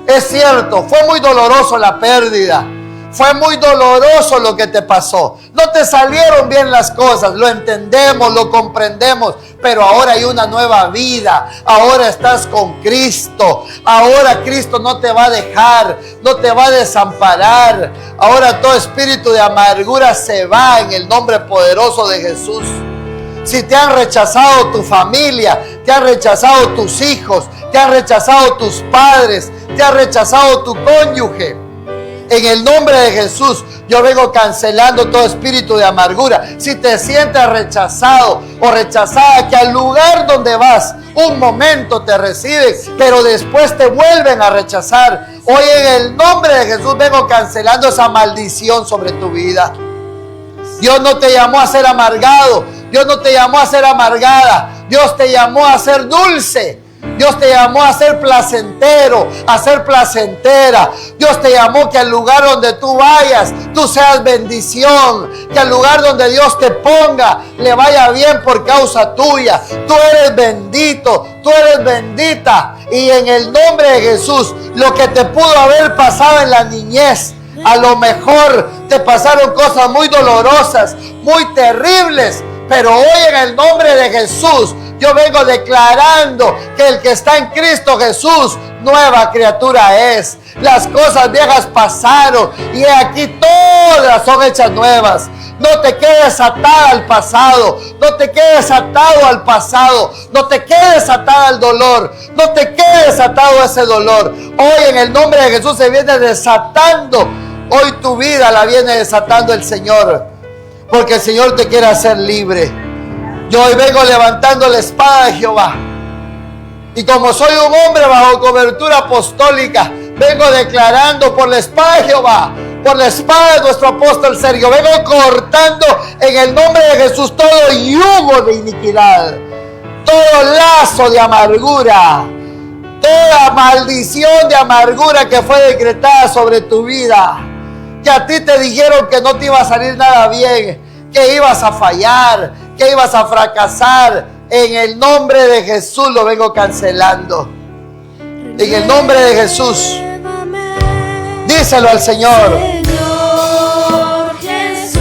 Es cierto, fue muy doloroso la pérdida. Fue muy doloroso lo que te pasó. No te salieron bien las cosas, lo entendemos, lo comprendemos. Pero ahora hay una nueva vida. Ahora estás con Cristo. Ahora Cristo no te va a dejar, no te va a desamparar. Ahora todo espíritu de amargura se va en el nombre poderoso de Jesús. Si te han rechazado tu familia, te han rechazado tus hijos, te han rechazado tus padres, te ha rechazado tu cónyuge, en el nombre de Jesús yo vengo cancelando todo espíritu de amargura. Si te sientes rechazado o rechazada, que al lugar donde vas un momento te reciben, pero después te vuelven a rechazar, hoy en el nombre de Jesús vengo cancelando esa maldición sobre tu vida. Dios no te llamó a ser amargado. Dios no te llamó a ser amargada. Dios te llamó a ser dulce. Dios te llamó a ser placentero, a ser placentera. Dios te llamó que al lugar donde tú vayas, tú seas bendición. Que al lugar donde Dios te ponga, le vaya bien por causa tuya. Tú eres bendito, tú eres bendita. Y en el nombre de Jesús, lo que te pudo haber pasado en la niñez, a lo mejor te pasaron cosas muy dolorosas, muy terribles, pero hoy en el nombre de Jesús yo vengo declarando que el que está en Cristo Jesús, nueva criatura es. Las cosas viejas pasaron y aquí todas son hechas nuevas. No te quedes atada al pasado, no te quedes atado al pasado, no te quedes atada al dolor, no te quedes atado a ese dolor. Hoy en el nombre de Jesús se viene desatando. Hoy tu vida la viene desatando el Señor, porque el Señor te quiere hacer libre. Yo hoy vengo levantando la espada de Jehová, y como soy un hombre bajo cobertura apostólica, vengo declarando por la espada de Jehová, por la espada de nuestro apóstol Sergio, vengo cortando en el nombre de Jesús todo yugo de iniquidad, todo lazo de amargura, toda maldición de amargura que fue decretada sobre tu vida. Que a ti te dijeron que no te iba a salir nada bien, que ibas a fallar, que ibas a fracasar. En el nombre de Jesús lo vengo cancelando. En el nombre de Jesús. Díselo al Señor. Señor Jesús,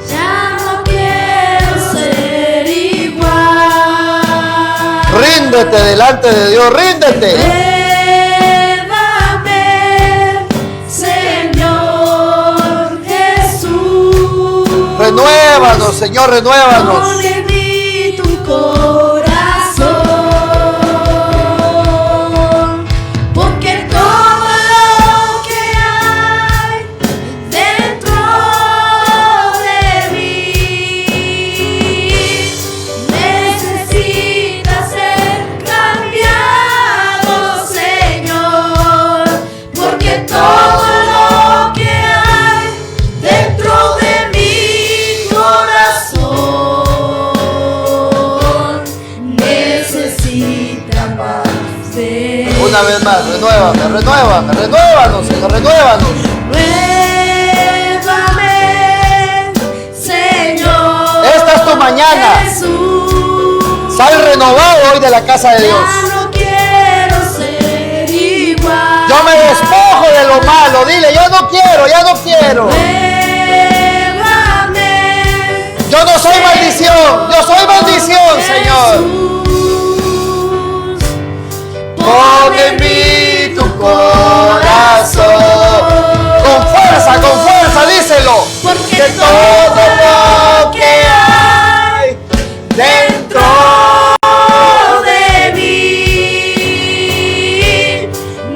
ya no quiero ser igual. Ríndete delante de Dios, ríndete. Renuévanos, Señor, renuévanos. Pon en tu corazón, porque todo lo que hay dentro de mí necesita ser cambiado. una vez más. Renuévame, renuévame, renuévanos, Señor, renuévanos. Renuévame, Señor. Esta es tu mañana. Jesús. Sal renovado hoy de la casa de Dios. Ya no quiero ser igual. Yo me despojo de lo malo. Dile, yo no quiero, ya no quiero. Renuévame, Yo no soy maldición, yo soy bendición, Señor. Jesús. Pon en mí tu corazón. Con fuerza, díselo. Porque Que todo lo que hay dentro de mí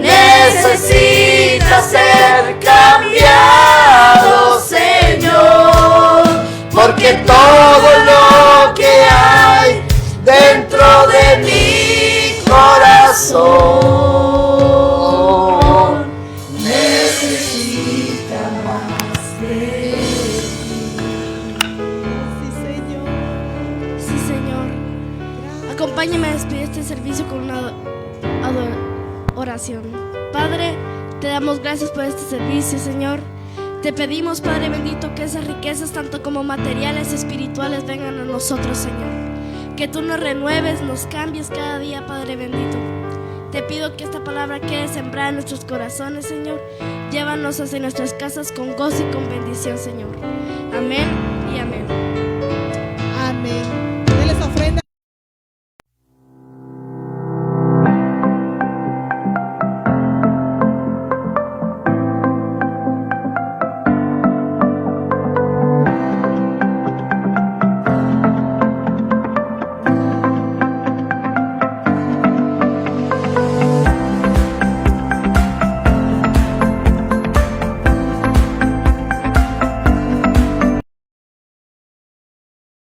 necesita ser cambiado, Señor. porque todo lo que hay dentro de mi corazón necesita más de Sí, Señor. Acompáñame a despedir este servicio con una oración. Padre, te damos gracias por este servicio, Señor. Te pedimos, Padre bendito, que esas riquezas, tanto como materiales y espirituales, vengan a nosotros, Señor. Que tú nos renueves, nos cambies cada día, Padre bendito. Te pido que esta palabra quede sembrada en nuestros corazones, Señor. Llévanos hacia nuestras casas con gozo y con bendición, Señor. Amén y amén.